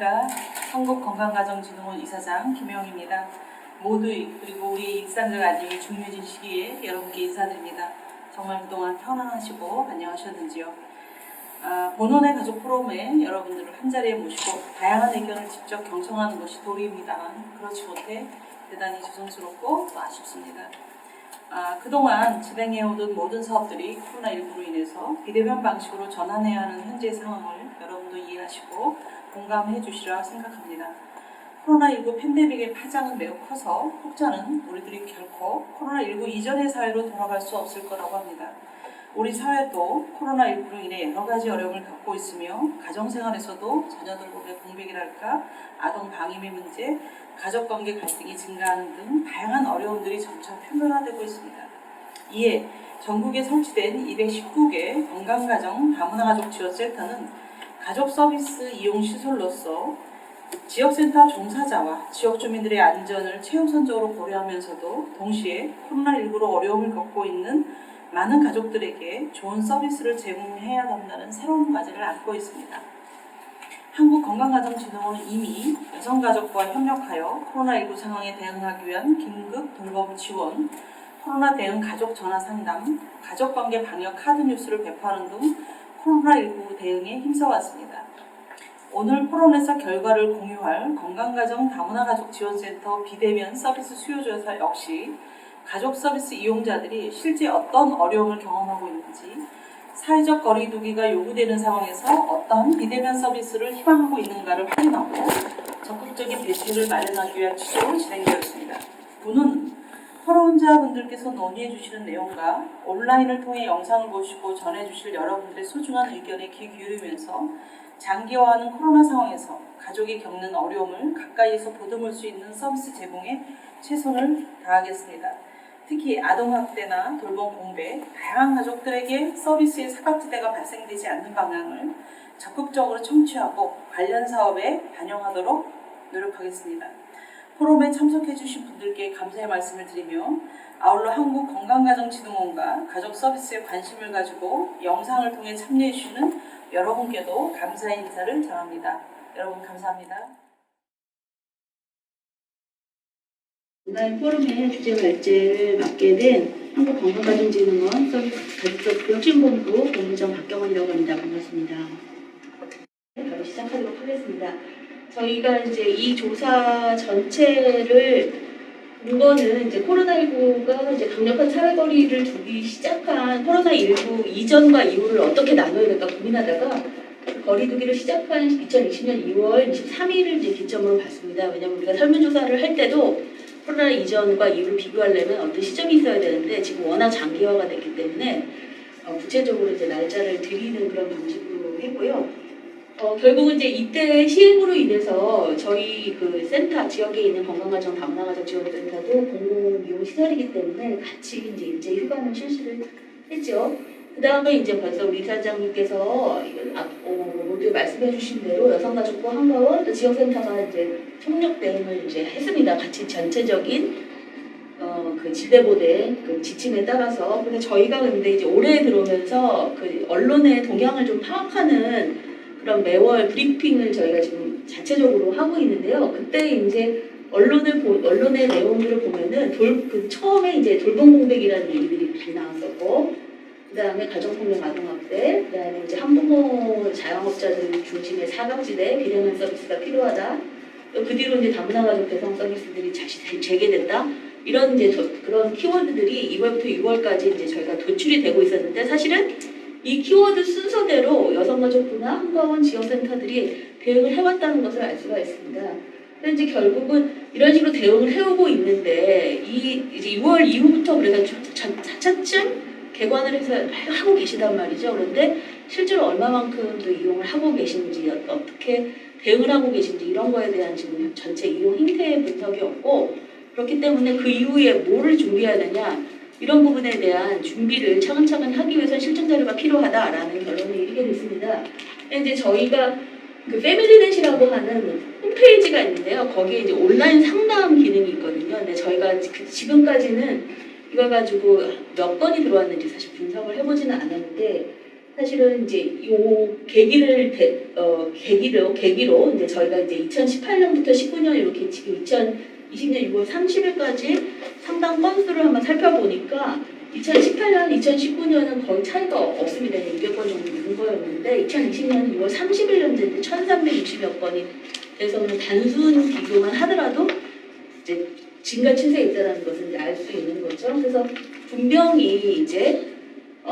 안녕하십니까. 한국건강가정진흥원 이사장 김영입니다. 모두 그리고 우리 일상적 안녕이 중요해진 시기에 여러분께 인사드립니다. 정말 그동안 편안하시고 안녕하셨는지요. 본원의 가족 포럼에 여러분들을 한자리에 모시고 다양한 의견을 직접 경청하는 것이 도리입니다만 그렇지 못해 대단히 죄송스럽고 또 아쉽습니다. 그동안 진행해오던 모든 사업들이 코로나19로 인해서 비대면 방식으로 전환해야 하는 현재 상황을 여러분도 이해하시고 공감해 주시리라 생각합니다. 코로나19 팬데믹의 파장은 매우 커서 혹자는 우리들이 결코 코로나19 이전의 사회로 돌아갈 수 없을 거라고 합니다. 우리 사회도 코로나19로 인해 여러 가지 어려움을 겪고 있으며 가정생활에서도 자녀들과의 공백이랄까 아동 방임의 문제, 가족관계 갈등이 증가하는 등 다양한 어려움들이 점차 표면화되고 있습니다. 이에 전국에 설치된 219개 건강가정 다문화가족 지원센터는 가족 서비스 이용 시설로서 지역센터 종사자와 지역 주민들의 안전을 최우선적으로 고려하면서도 동시에 코로나19로 어려움을 겪고 있는 많은 가족들에게 좋은 서비스를 제공해야 한다는 새로운 과제를 안고 있습니다. 한국건강가정진흥원은 이미 여성가족과 협력하여 코로나19 상황에 대응하기 위한 긴급 돌봄 지원, 코로나 대응 가족 전화 상담, 가족관계 방역 카드 뉴스를 배포하는 등 코로나19 대응에 힘써왔습니다. 오늘 포럼에서 결과를 공유할 건강가정 다문화가족 지원센터 비대면 서비스 수요조사 역시 가족 서비스 이용자들이 실제 어떤 어려움을 경험하고 있는지, 사회적 거리두기가 요구되는 상황에서 어떤 비대면 서비스를 희망하고 있는가를 확인하고 적극적인 대책을 마련하기 위한 취지로 진행되었습니다. 오늘 토론자분들께서 논의해 주시는 내용과 온라인을 통해 영상을 보시고 전해 주실 여러분들의 소중한 의견에 귀 기울이면서 장기화하는 코로나 상황에서 가족이 겪는 어려움을 가까이에서 보듬을 수 있는 서비스 제공에 최선을 다하겠습니다. 특히 아동학대나 돌봄 공백, 다양한 가족들에게 서비스의 사각지대가 발생되지 않는 방향을 적극적으로 청취하고 관련 사업에 반영하도록 노력하겠습니다. 포럼에 참석해 주신 분들께 감사의 말씀을 드리며 아울러 한국건강가정진흥원과 가족 서비스에 관심을 가지고 영상을 통해 참여해 주시는 여러분께도 감사의 인사를 전합니다. 여러분 감사합니다. 온라인 포럼의 주제 발제를 맡게 된 한국건강가정진흥원 가족서비스 혁신본부 본부장 박경원이라고 합니다. 반갑습니다. 바로 시작하도록 하겠습니다. 저희가 이제 이 조사 전체를 본 거는 이제 코로나19가 이제 강력한 사회거리를 두기 시작한 코로나19 이전과 이후를 어떻게 나눠야 될까 고민하다가 거리두기를 시작한 2020년 2월 23일을 이제 기점으로 봤습니다. 왜냐하면 우리가 설문조사를 할 때도 코로나 이전과 이후를 비교하려면 어떤 시점이 있어야 되는데 지금 워낙 장기화가 됐기 때문에 구체적으로 이제 날짜를 드리는 그런 방식으로 했고요. 결국은 이제 이때 시행으로 인해서 저희 그 센터 지역에 있는 건강가정 다문화가족 지원센터도 공공이용시설이기 때문에 같이 이제 일제 휴관을 실시를 했죠. 그 다음에 이제 벌써 우리 이사장님께서 모두 말씀해주신 대로 여성가족부 한가원 또 지역센터가 이제 협력 대응을 이제 했습니다. 같이 전체적인 그 지대보대 그 지침에 따라서. 근데 저희가 근데 이제 올해 들어오면서 그 언론의 동향을 좀 파악하는 그런 매월 브리핑을 저희가 지금 자체적으로 하고 있는데요. 그때 이제 언론의 내용들을 보면은 그 처음에 이제 돌봄 공백이라는 얘기들이 많이 나왔었고, 그 다음에 가정폭력 아동학대, 그 다음에 이제 한부모 자영업자들 중심의 사각지대 비대면 서비스가 필요하다. 또 그 뒤로 이제 다문화가족 대상 서비스들이 다시 재개됐다. 이런 이제 그런 키워드들이 2월부터 6월까지 이제 저희가 도출이 되고 있었는데 사실은 이 키워드 순서대로 여성가족부나 한가원 지역센터들이 대응을 해왔다는 것을 알 수가 있습니다. 근데 이제 결국은 이런 식으로 대응을 해오고 있는데 이제 6월 이후부터 그래서 차츰 개관을 해서 하고 계시단 말이죠. 그런데 실제로 얼마만큼 또 이용을 하고 계신지 어떻게 대응을 하고 계신지 이런 거에 대한 지금 전체 이용 행태 분석이 없고, 그렇기 때문에 그 이후에 뭐를 준비해야 되냐 이런 부분에 대한 준비를 차근차근 하기 위해서 실증 자료가 필요하다라는 결론에 이르게 됐습니다. 이제 저희가 그 패밀리넷이라고 하는 홈페이지가 있는데요. 거기에 이제 온라인 상담 기능이 있거든요. 근데 저희가 지금까지는 이걸 가지고 몇 건이 들어왔는지 사실 분석을 해보지는 않았는데 사실은 이제 요 계기로 이제 저희가 이제 2018년부터 19년 이렇게 지금 2020년 6월 30일까지 상담 건수를 한번 살펴보니까 2018년, 2019년은 거의 차이가 없습니다. 200건 정도 있는 거였는데 2020년은 6월 30일 현재인데 1360여 건이 돼서는 단순 비교만 하더라도 이제 증가 추세에 있다는 것을 이제 알 수 있는 거죠. 그래서 분명히 이제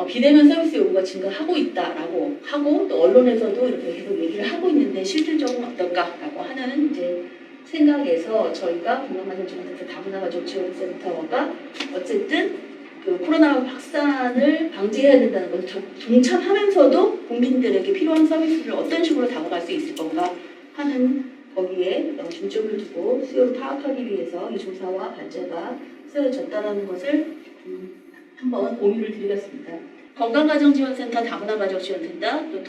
비대면 서비스 요구가 증가하고 있다라고 하고 또 언론에서도 이렇게 계속 얘기를 하고 있는데 실질적으로 어떨까라고 하는 이제 생각에서 저희가 건강가정지원센터 다문화가족지원센터가 어쨌든 그 코로나 확산을 방지해야 된다는 것을 동참하면서도 국민들에게 필요한 서비스를 어떤 식으로 다가갈 수 있을 건가 하는 거기에 중점을 두고 수요를 파악하기 위해서 이 조사와 발제가 쓰여졌다는 것을 한번 공유를 드리겠습니다. 건강가정지원센터, 다문화가족지원센터 또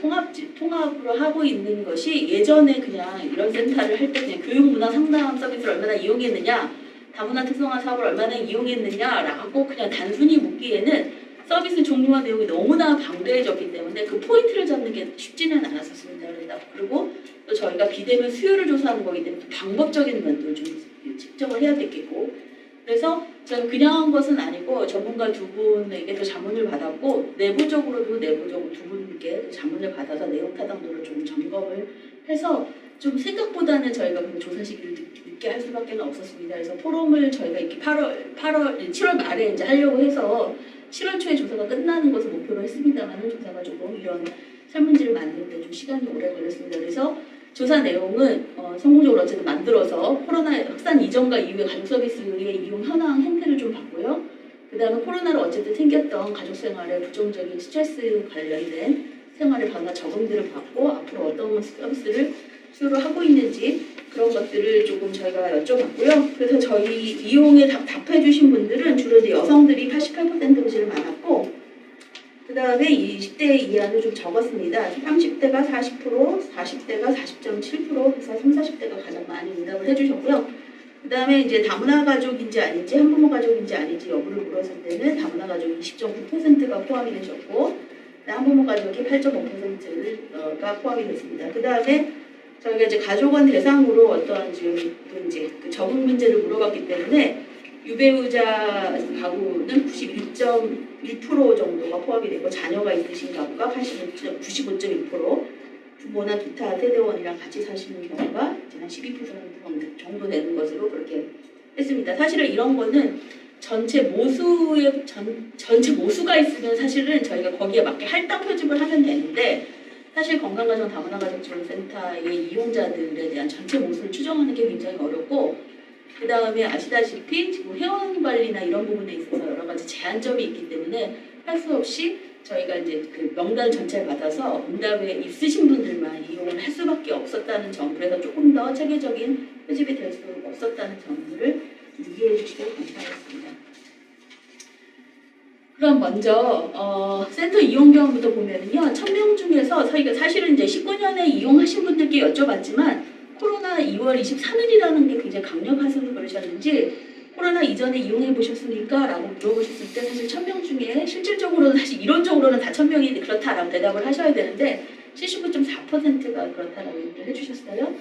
통합으로 하고 있는 것이 예전에 그냥 이런 센터를 할 때 그냥 교육문화 상담 서비스를 얼마나 이용했느냐, 다문화 특성화 사업을 얼마나 이용했느냐라고 그냥 단순히 묻기에는 서비스 종류와 내용이 너무나 방대해졌기 때문에 그 포인트를 잡는 게 쉽지는 않았었습니다. 그리고 또 저희가 비대면 수요를 조사하는 거기 때문에 방법적인 면도 좀 측정을 해야 되겠고, 그래서 저는 그냥 한 것은 아니고 전문가 두 분에게도 자문을 받았고 내부적으로 두 분께 자문을 받아서 내용 타당도를 좀 점검을 해서 좀 생각보다는 저희가 조사 시기를 늦게 할 수밖에 없었습니다. 그래서 포럼을 저희가 이렇게 7월 말에 이제 하려고 해서 7월 초에 조사가 끝나는 것을 목표로 했습니다만 조사가 조금 이런 설문지를 만드는데 좀 시간이 오래 걸렸습니다. 그래서 조사 내용은 성공적으로 어쨌든 만들어서 코로나 확산 이전과 이후의 가족 서비스의 이용 현황 행태를 좀 봤고요. 그 다음에 코로나로 어쨌든 생겼던 가족 생활에 부정적인 스트레스 관련된 생활의 변화 적응들을 봤고 앞으로 어떤 서비스를 수요를 하고 있는지 그런 것들을 조금 저희가 여쭤봤고요. 그래서 저희 이용에 답해 주신 분들은 주로 이제 여성들이 88%로 제일 많았고 그 다음에 20대 이하는 좀 적었습니다. 30대가 40%, 40대가 40.7%, 그래서 30, 40대가 가장 많이 응답을 해주셨고요. 그 다음에 이제 다문화 가족인지 아닌지, 한부모 가족인지 아닌지 여부를 물었을 때는 다문화 가족이 20.9%가 포함이 되셨고, 한부모 가족이 8.5%가 포함이 됐습니다. 그 다음에 저희가 이제 가족원 대상으로 어떠한 이제 그 적응 문제를 물어봤기 때문에 유배우자 가구는 91.1% 정도가 포함이 되고 자녀가 있으신 가구가 95.1%, 부모나 기타 세대원이랑 같이 사시는 경우가 한 12% 정도 되는 것으로 그렇게 했습니다. 사실은 이런 거는 전체 모수가 있으면 사실은 저희가 거기에 맞게 할당 표집을 하면 되는데 사실 건강가정 다문화가족지원센터의 이용자들에 대한 전체 모수를 추정하는 게 굉장히 어렵고 그 다음에 아시다시피 지금 회원 관리나 이런 부분에 있어서 여러 가지 제한점이 있기 때문에 할 수 없이 저희가 이제 그 명단 전체를 받아서 응답에 있으신 분들만 이용을 할 수밖에 없었다는 점, 그래서 조금 더 체계적인 표집이 될 수 없었다는 점들을 이해해 주시길 감사하겠습니다. 그럼 먼저 센터 이용 경험부터 보면은요, 1000명 중에서 저희가 사실은 이제 19년에 이용하신 분들께 여쭤봤지만 코로나 2월 23일이라는 게 굉장히 강력하셔서 그러셨는지 코로나 이전에 이용해 보셨습니까? 라고 물어보셨을 때 사실 1000명 중에 실질적으로는 사실 이론적으로는 다 1000명이 그렇다라고 대답을 하셔야 되는데 79.4%가 그렇다라고 얘기를 해주셨어요.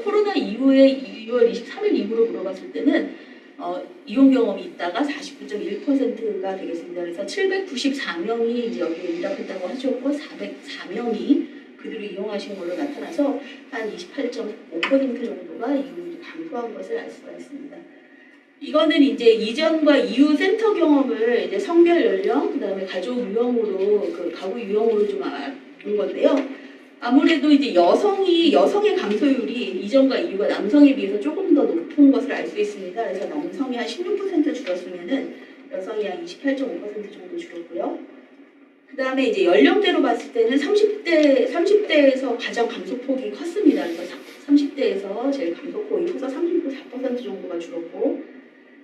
코로나 이후에 2월 23일 이후로 물어봤을 때는 이용 경험이 있다가 49.1%가 되겠습니다. 그래서 794명이 이제 여기에 응답했다고 하셨고 404명이 그대로 이용하신 걸로 나타나서 한 28.5% 정도가 이용이 감소한 것을 알 수가 있습니다. 이거는 이제 이전과 이후 센터 경험을 이제 성별 연령, 그다음에 가족 유형으로 그 가구 유형으로 좀 본 건데요. 아무래도 이제 여성의 감소율이 이전과 이후가 남성에 비해서 조금 더 높은 것을 알 수 있습니다. 그래서 남성이 한 16% 줄었으면은 여성이 한 28.5% 정도 줄었고요. 그 다음에 이제 연령대로 봤을 때는 30대에서 가장 감소폭이 컸습니다. 그래서 30대에서 제일 감소폭이 커서 34% 정도가 줄었고,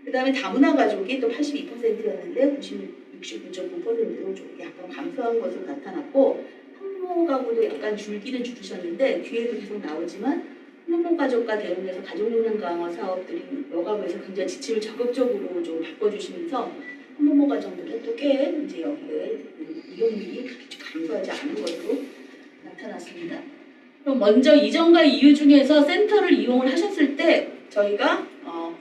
그 다음에 다문화 가족이 또 82%였는데 69.9%로 좀 약간 감소한 것으로 나타났고, 한부모 가구도 약간 줄기는 줄으셨는데 뒤에도 계속 나오지만 한부모 가족과 대응해서 가족 역량 강화 사업들이 여가부에서 굉장히 지침을 적극적으로 좀 바꿔주시면서 한부모 가정들은 또 꽤 이제 여기에 이용률이 감소하지 않은 것으로 나타났습니다. 그럼 먼저 이전과 이후 중에서 센터를 이용을 하셨을 때 저희가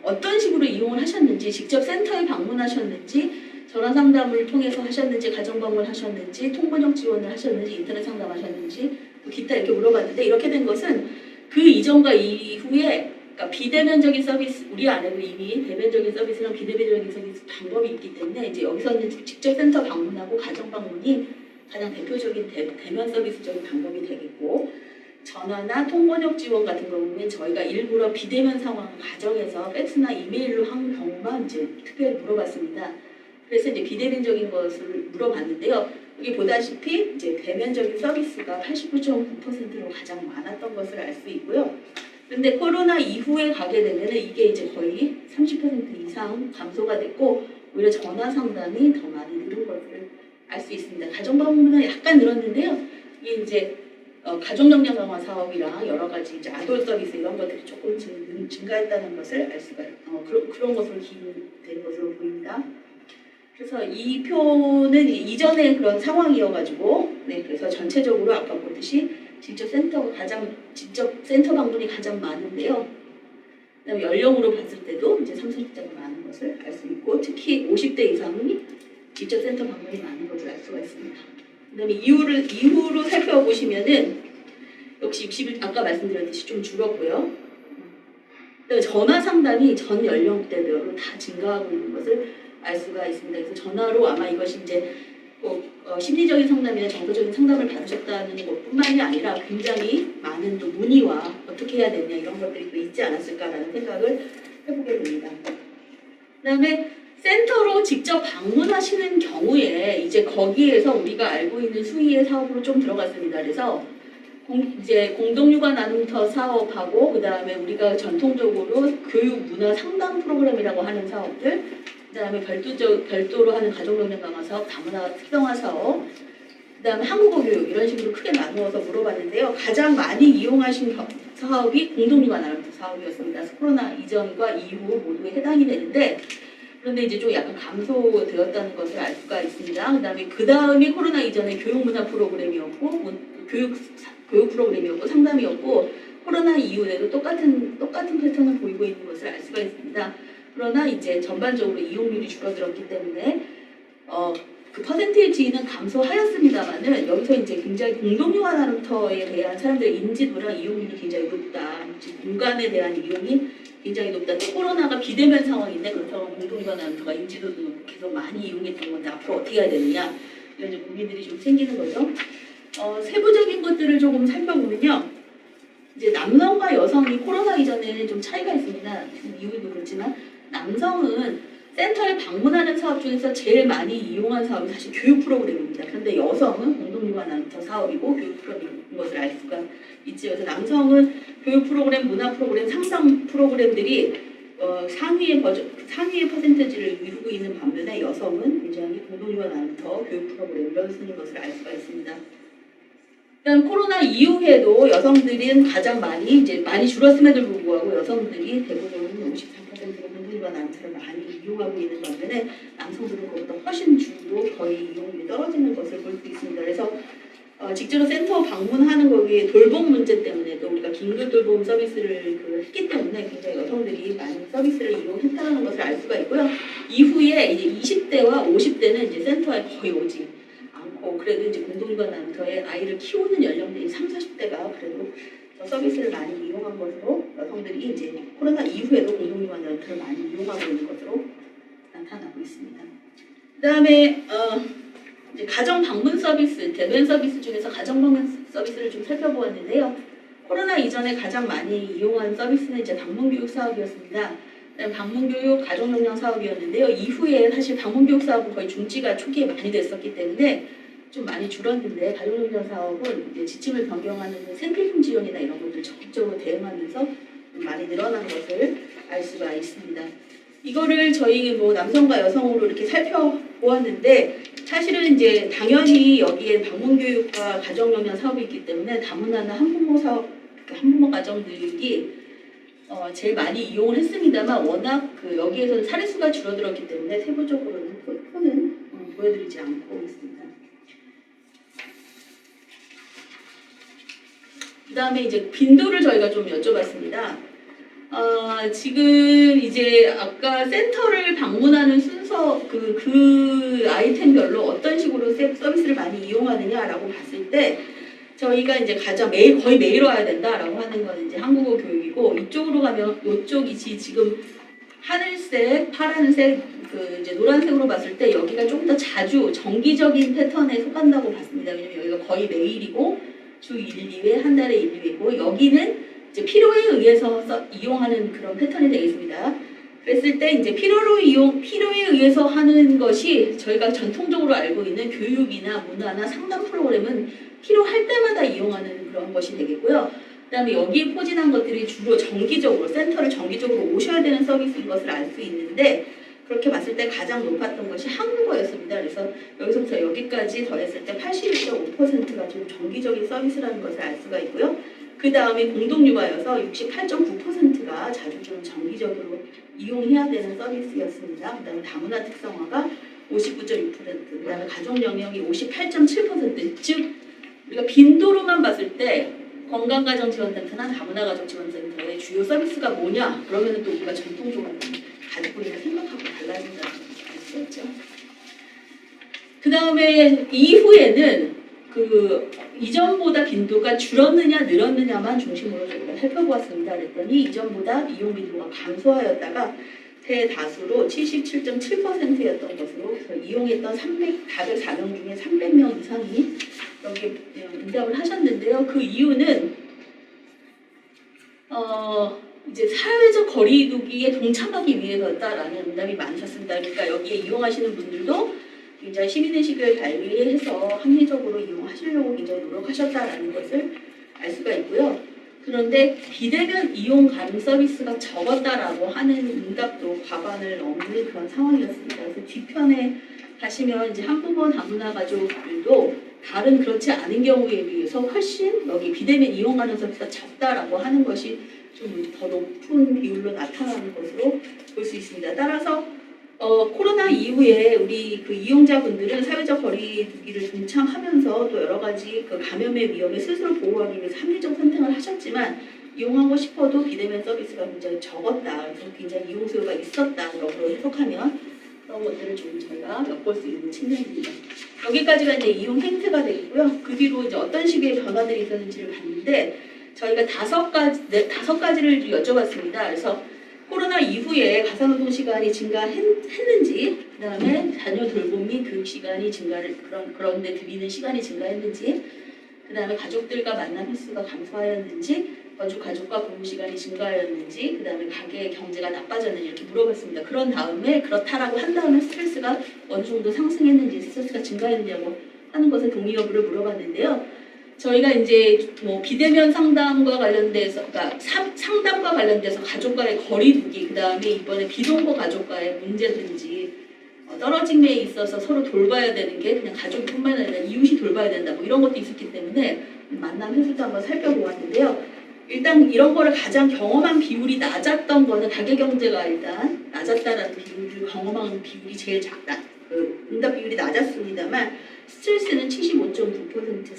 어떤 식으로 이용을 하셨는지, 직접 센터에 방문하셨는지, 전화 상담을 통해서 하셨는지, 가정 방문을 하셨는지, 통번역 지원을 하셨는지, 인터넷 상담하셨는지, 기타 이렇게 물어봤는데, 이렇게 된 것은 그 이전과 이후에 그러니까 비대면적인 서비스, 우리 안에도 이미 대면적인 서비스랑 비대면적인 서비스 방법이 있기 때문에 이제 여기서는 직접 센터 방문하고 가정 방문이 가장 대표적인 대면 서비스적인 방법이 되겠고, 전화나 통번역 지원 같은 경우는 저희가 일부러 비대면 상황을 가정해서 팩스나 이메일로 한 경우만 이제 특별히 물어봤습니다. 그래서 이제 비대면적인 것을 물어봤는데요. 여기 보다시피 이제 대면적인 서비스가 89.9%로 가장 많았던 것을 알 수 있고요. 근데 코로나 이후에 가게 되면은 이게 이제 거의 30% 이상 감소가 됐고 오히려 전화 상담이 더 많이 늘은 것을 알 수 있습니다. 가정 방문은 약간 늘었는데요. 이게 이제 가족 역량 강화 사업이랑 여러 가지 이제 아동 서비스 이런 것들이 조금 증가했다는 것을 알 수가 그런 것으로 기인된 것으로 보입니다. 그래서 이 표는 이전의 그런 상황이어가지고 그래서 전체적으로 아까 보듯이 직접 센터 방문이 가장 많은데요. 그다음에 연령으로 봤을 때도 이제 30대가 많은 것을 알 수 있고 특히 50대 이상이 직접 센터 방문이 많은 것을 알 수가 있습니다. 그다음에 이후로 살펴보시면은 역시 60일 아까 말씀드렸듯이 좀 줄었고요. 전화 상담이 전 연령대별로 다 증가하고 있는 것을 알 수가 있습니다. 그래서 전화로 아마 이것이 이제 심리적인 상담이나 정서적인 상담을 받으셨다는 것뿐만이 아니라 굉장히 많은 또 문의와 어떻게 해야 되냐 이런 것들이 또 있지 않았을까라는 생각을 해보게 됩니다. 그다음에 센터로 직접 방문하시는 경우에 이제 거기에서 우리가 알고 있는 수의의 사업으로 좀 들어갔습니다. 그래서 이제 공동육아 나눔터 사업하고 그다음에 우리가 전통적으로 교육 문화 상담 프로그램이라고 하는 사업들, 그다음에 별도로 하는 가족 역량 강화 사업, 다문화 특성화 사업, 그다음에 한국어 교육 이런 식으로 크게 나누어서 물어봤는데요. 가장 많이 이용하신 사업이 공동육아 나눔터 사업이었습니다. 코로나 이전과 이후 모두에 해당이 되는데 그런데 이제 좀 약간 감소되었다는 것을 알 수가 있습니다. 그 다음이 코로나 이전에 교육 문화 프로그램이었고 교육 프로그램이었고 상담이었고 코로나 이후에도 똑같은 패턴을 보이고 있는 것을 알 수가 있습니다. 그러나 이제 전반적으로 이용률이 줄어들었기 때문에 그 퍼센테이지는 감소하였습니다만은 여기서 이제 굉장히 공동육아 나눔터에 대한 사람들의 인지도랑 이용률이 굉장히 높다. 공간에 대한 이용이 굉장히 높다. 또 코로나가 비대면 상황인데 그렇다고 공동육아 나눔터가 인지도도 높고 계속 많이 이용했던 건데 앞으로 어떻게 해야 되느냐 이런 이제 고민들이 좀 생기는 거죠. 세부적인 것들을 조금 살펴보면요. 이제 남성과 여성이 코로나 이전에는 좀 차이가 있습니다. 이유도 그렇지만 남성은 센터에 방문하는 사업 중에서 제일 많이 이용한 사업이 사실 교육 프로그램입니다. 그런데 여성은 공동육아 나눔터 사업이고 교육 프로그램인 것을 알 수가 있죠. 그래서 남성은 교육 프로그램, 문화 프로그램, 상담 프로그램들이 상위의 퍼센테이지를 이루고 있는 반면에 여성은 굉장히 공동육아 나눔터 교육 프로그램 이런 순인 것을 알 수가 있습니다. 일단 코로나 이후에도 여성들은 가장 많이 줄었음에도 불구하고 여성들이 대부분 53%가 공동육아 나눔터를 많이 이용하고 있는 반면에 남성들은 그보다 훨씬 줄고 거의 이용률이 떨어지는 것을 볼 수 있습니다. 그래서 직접 센터 방문하는 거기에 돌봄 문제 때문에 또 우리가 긴급 돌봄 서비스를 했기 때문에 굉장히 여성들이 많은 서비스를 이용했다는 것을 알 수가 있고요. 이후에 이제 20대와 50대는 이제 센터에 거의 오지 않고 그래도 이제 공동육아 나눔터에 아이를 키우는 연령대인 30, 40대가 그래도 더 서비스를 많이 이용한 것으로 여성들이 이제 코로나 이후에도 공동육아 나눔터를 많이 이용하고 있는 것으로 나타나고 있습니다. 그다음에 이제 가정 방문 서비스, 대면 서비스 중에서 가정 방문 서비스를 좀 살펴보았는데요. 코로나 이전에 가장 많이 이용한 서비스는 이제 방문교육 사업이었습니다. 방문교육 가족 역량 사업이었는데요. 이후에 사실 방문교육 사업은 거의 중지가 초기에 많이 됐었기 때문에 좀 많이 줄었는데 가족 역량 사업은 이제 지침을 변경하는 생필품 지원이나 이런 것들 적극적으로 대응하면서 좀 많이 늘어난 것을 알 수가 있습니다. 이거를 저희 남성과 여성으로 이렇게 살펴보았는데 사실은 이제 당연히 여기에 방문교육과 가족 역량 사업이 있기 때문에 다문화나 한부모 사업, 한부모 가정들이 제일 많이 이용을 했습니다만 워낙 여기에서는 사례수가 줄어들었기 때문에 세부적으로는 표는 보여드리지 않고 있습니다. 그다음에 이제 빈도를 저희가 좀 여쭤봤습니다. 지금 이제 아까 센터를 방문하는 순서 그 아이템별로 어떤 식으로 서비스를 많이 이용하느냐라고 봤을 때 저희가 이제 가장 거의 매일 와야 된다라고 하는 건 이제 한국어 교육이고, 이쪽으로 가면 이쪽이 지금 하늘색, 파란색, 이제 노란색으로 봤을 때 여기가 조금 더 자주 정기적인 패턴에 속한다고 봤습니다. 왜냐면 여기가 거의 매일이고 주 1, 2회, 한 달에 1, 2회고, 여기는 이제 필요에 의해서 이용하는 그런 패턴이 되겠습니다. 그랬을 때 이제 필요에 의해서 하는 것이 저희가 전통적으로 알고 있는 교육이나 문화나 상담 프로그램은 필요할 때마다 이용하는 그런 것이 되겠고요. 그다음에 여기에 포진한 것들이 주로 정기적으로 센터를 정기적으로 오셔야 되는 서비스인 것을 알 수 있는데, 그렇게 봤을 때 가장 높았던 것이 한국어였습니다. 그래서 여기서부터 여기까지 더했을 때 81.5%가 좀 정기적인 서비스라는 것을 알 수가 있고요. 그 다음에 공동육아여서 68.9%가 자주 좀 정기적으로 이용해야 되는 서비스였습니다. 그 다음에 다문화 특성화가 59.6%, 그 다음에 가족 영역이 58.7%, 즉 우리가 빈도로만 봤을 때 건강가정지원센터나 다문화가족지원센터의 주요 서비스가 뭐냐? 그러면 또 우리가 전통적으로 가지고 있는 생각하고 달라진다는 걸 알 수 있죠. 그 다음에 이후에는 이전보다 빈도가 줄었느냐 늘었느냐만 중심으로 저희가 살펴보았습니다. 그랬더니 이전보다 이용 빈도가 감소하였다가 대다수로 77.7%였던 것으로, 그래서 이용했던 404명 중에 300명 이상이 여기에 응답을 하셨는데요. 그 이유는 이제 사회적 거리두기에 동참하기 위해서였다라는 응답이 많으셨습니다. 그러니까 여기에 이용하시는 분들도 굉장히 시민의식을 발휘해서 합리적으로 이용하시려고 굉장히 노력하셨다라는 것을 알 수가 있고요. 그런데 비대면 이용 가능 서비스가 적었다라고 하는 응답도 과반을 넘는 그런 상황이었습니다. 그래서 뒤편에 가시면 이제 한부모 다문화 가족들도 다른 그렇지 않은 경우에 비해서 훨씬 여기 비대면 이용 가능 서비스가 적다라고 하는 것이 좀 더 높은 비율로 나타나는 것으로 볼 수 있습니다. 따라서 코로나 이후에 우리 그 이용자분들은 사회적 거리두기를 동참하면서 또 여러 가지 그 감염의 위험에 스스로 보호하기 위해서 합리적 선택을 하셨지만, 이용하고 싶어도 비대면 서비스가 굉장히 적었다, 그래서 굉장히 이용 수요가 있었다라고 해석하면 그런 것들을 좀 저희가 엿볼 수 있는 측면입니다. 여기까지가 이제 이용 행태가 되겠고요. 그 뒤로 이제 어떤 식의 변화들이 있었는지를 봤는데, 저희가 다섯 가지를 여쭤봤습니다. 그래서 코로나 이후에 가사노동 시간이 증가했는지, 그 다음에 자녀 돌봄 및 교육 시간이 그런데 들이는 시간이 증가했는지, 그 다음에 가족들과 만남 횟수가 감소하였는지, 거주 가족과 근무 시간이 증가하였는지, 그 다음에 가게의 경제가 나빠졌는지 이렇게 물어봤습니다. 그런 다음에 그렇다라고 한 다음에 스트레스가 어느 정도 상승했는지, 스트레스가 증가했느냐고 하는 것에 동의 여부를 물어봤는데요. 저희가 이제 비대면 상담과 관련돼서, 그러니까 상담과 관련돼서 가족과의 거리두기, 그 다음에 이번에 비동거 가족과의 문제든지 떨어짐에 있어서 서로 돌봐야 되는 게 그냥 가족뿐만 아니라 이웃이 돌봐야 된다, 이런 것도 있었기 때문에 만남 횟수도 한번 살펴보았는데요. 일단 이런 거를 가장 경험한 비율이 낮았던 거는 가계 경제가 일단 낮았다라는 비율을 경험한 비율이 제일 작다. 응답 비율이 낮았습니다만 스트레스는 75.9%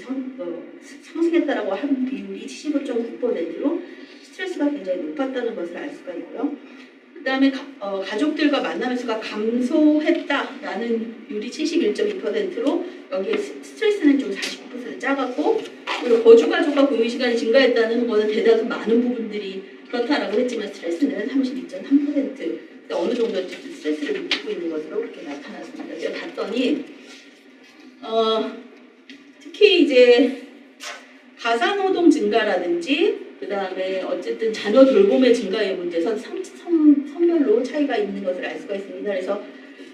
상승했다라고 한 비율이 75.9%로 스트레스가 굉장히 높았다는 것을 알 수가 있고요. 그 다음에 가족들과 만남 횟수가 감소했다라는 비율이 71.2%로 여기에 스트레스는 좀 49% 작았고, 그리고 거주 가족과 고유 시간이 증가했다는 것은 대다수 많은 부분들이 그렇다라고 했지만 스트레스는 32.3%, 어느 정도 스트레스를 느끼고 있는 것으로 그렇게 나타났습니다. 제가 봤더니 특히 이제 가사노동 증가라든지, 그 다음에 어쨌든 자녀 돌봄의 증가의 문제에서 성별로 차이가 있는 것을 알 수가 있습니다. 그래서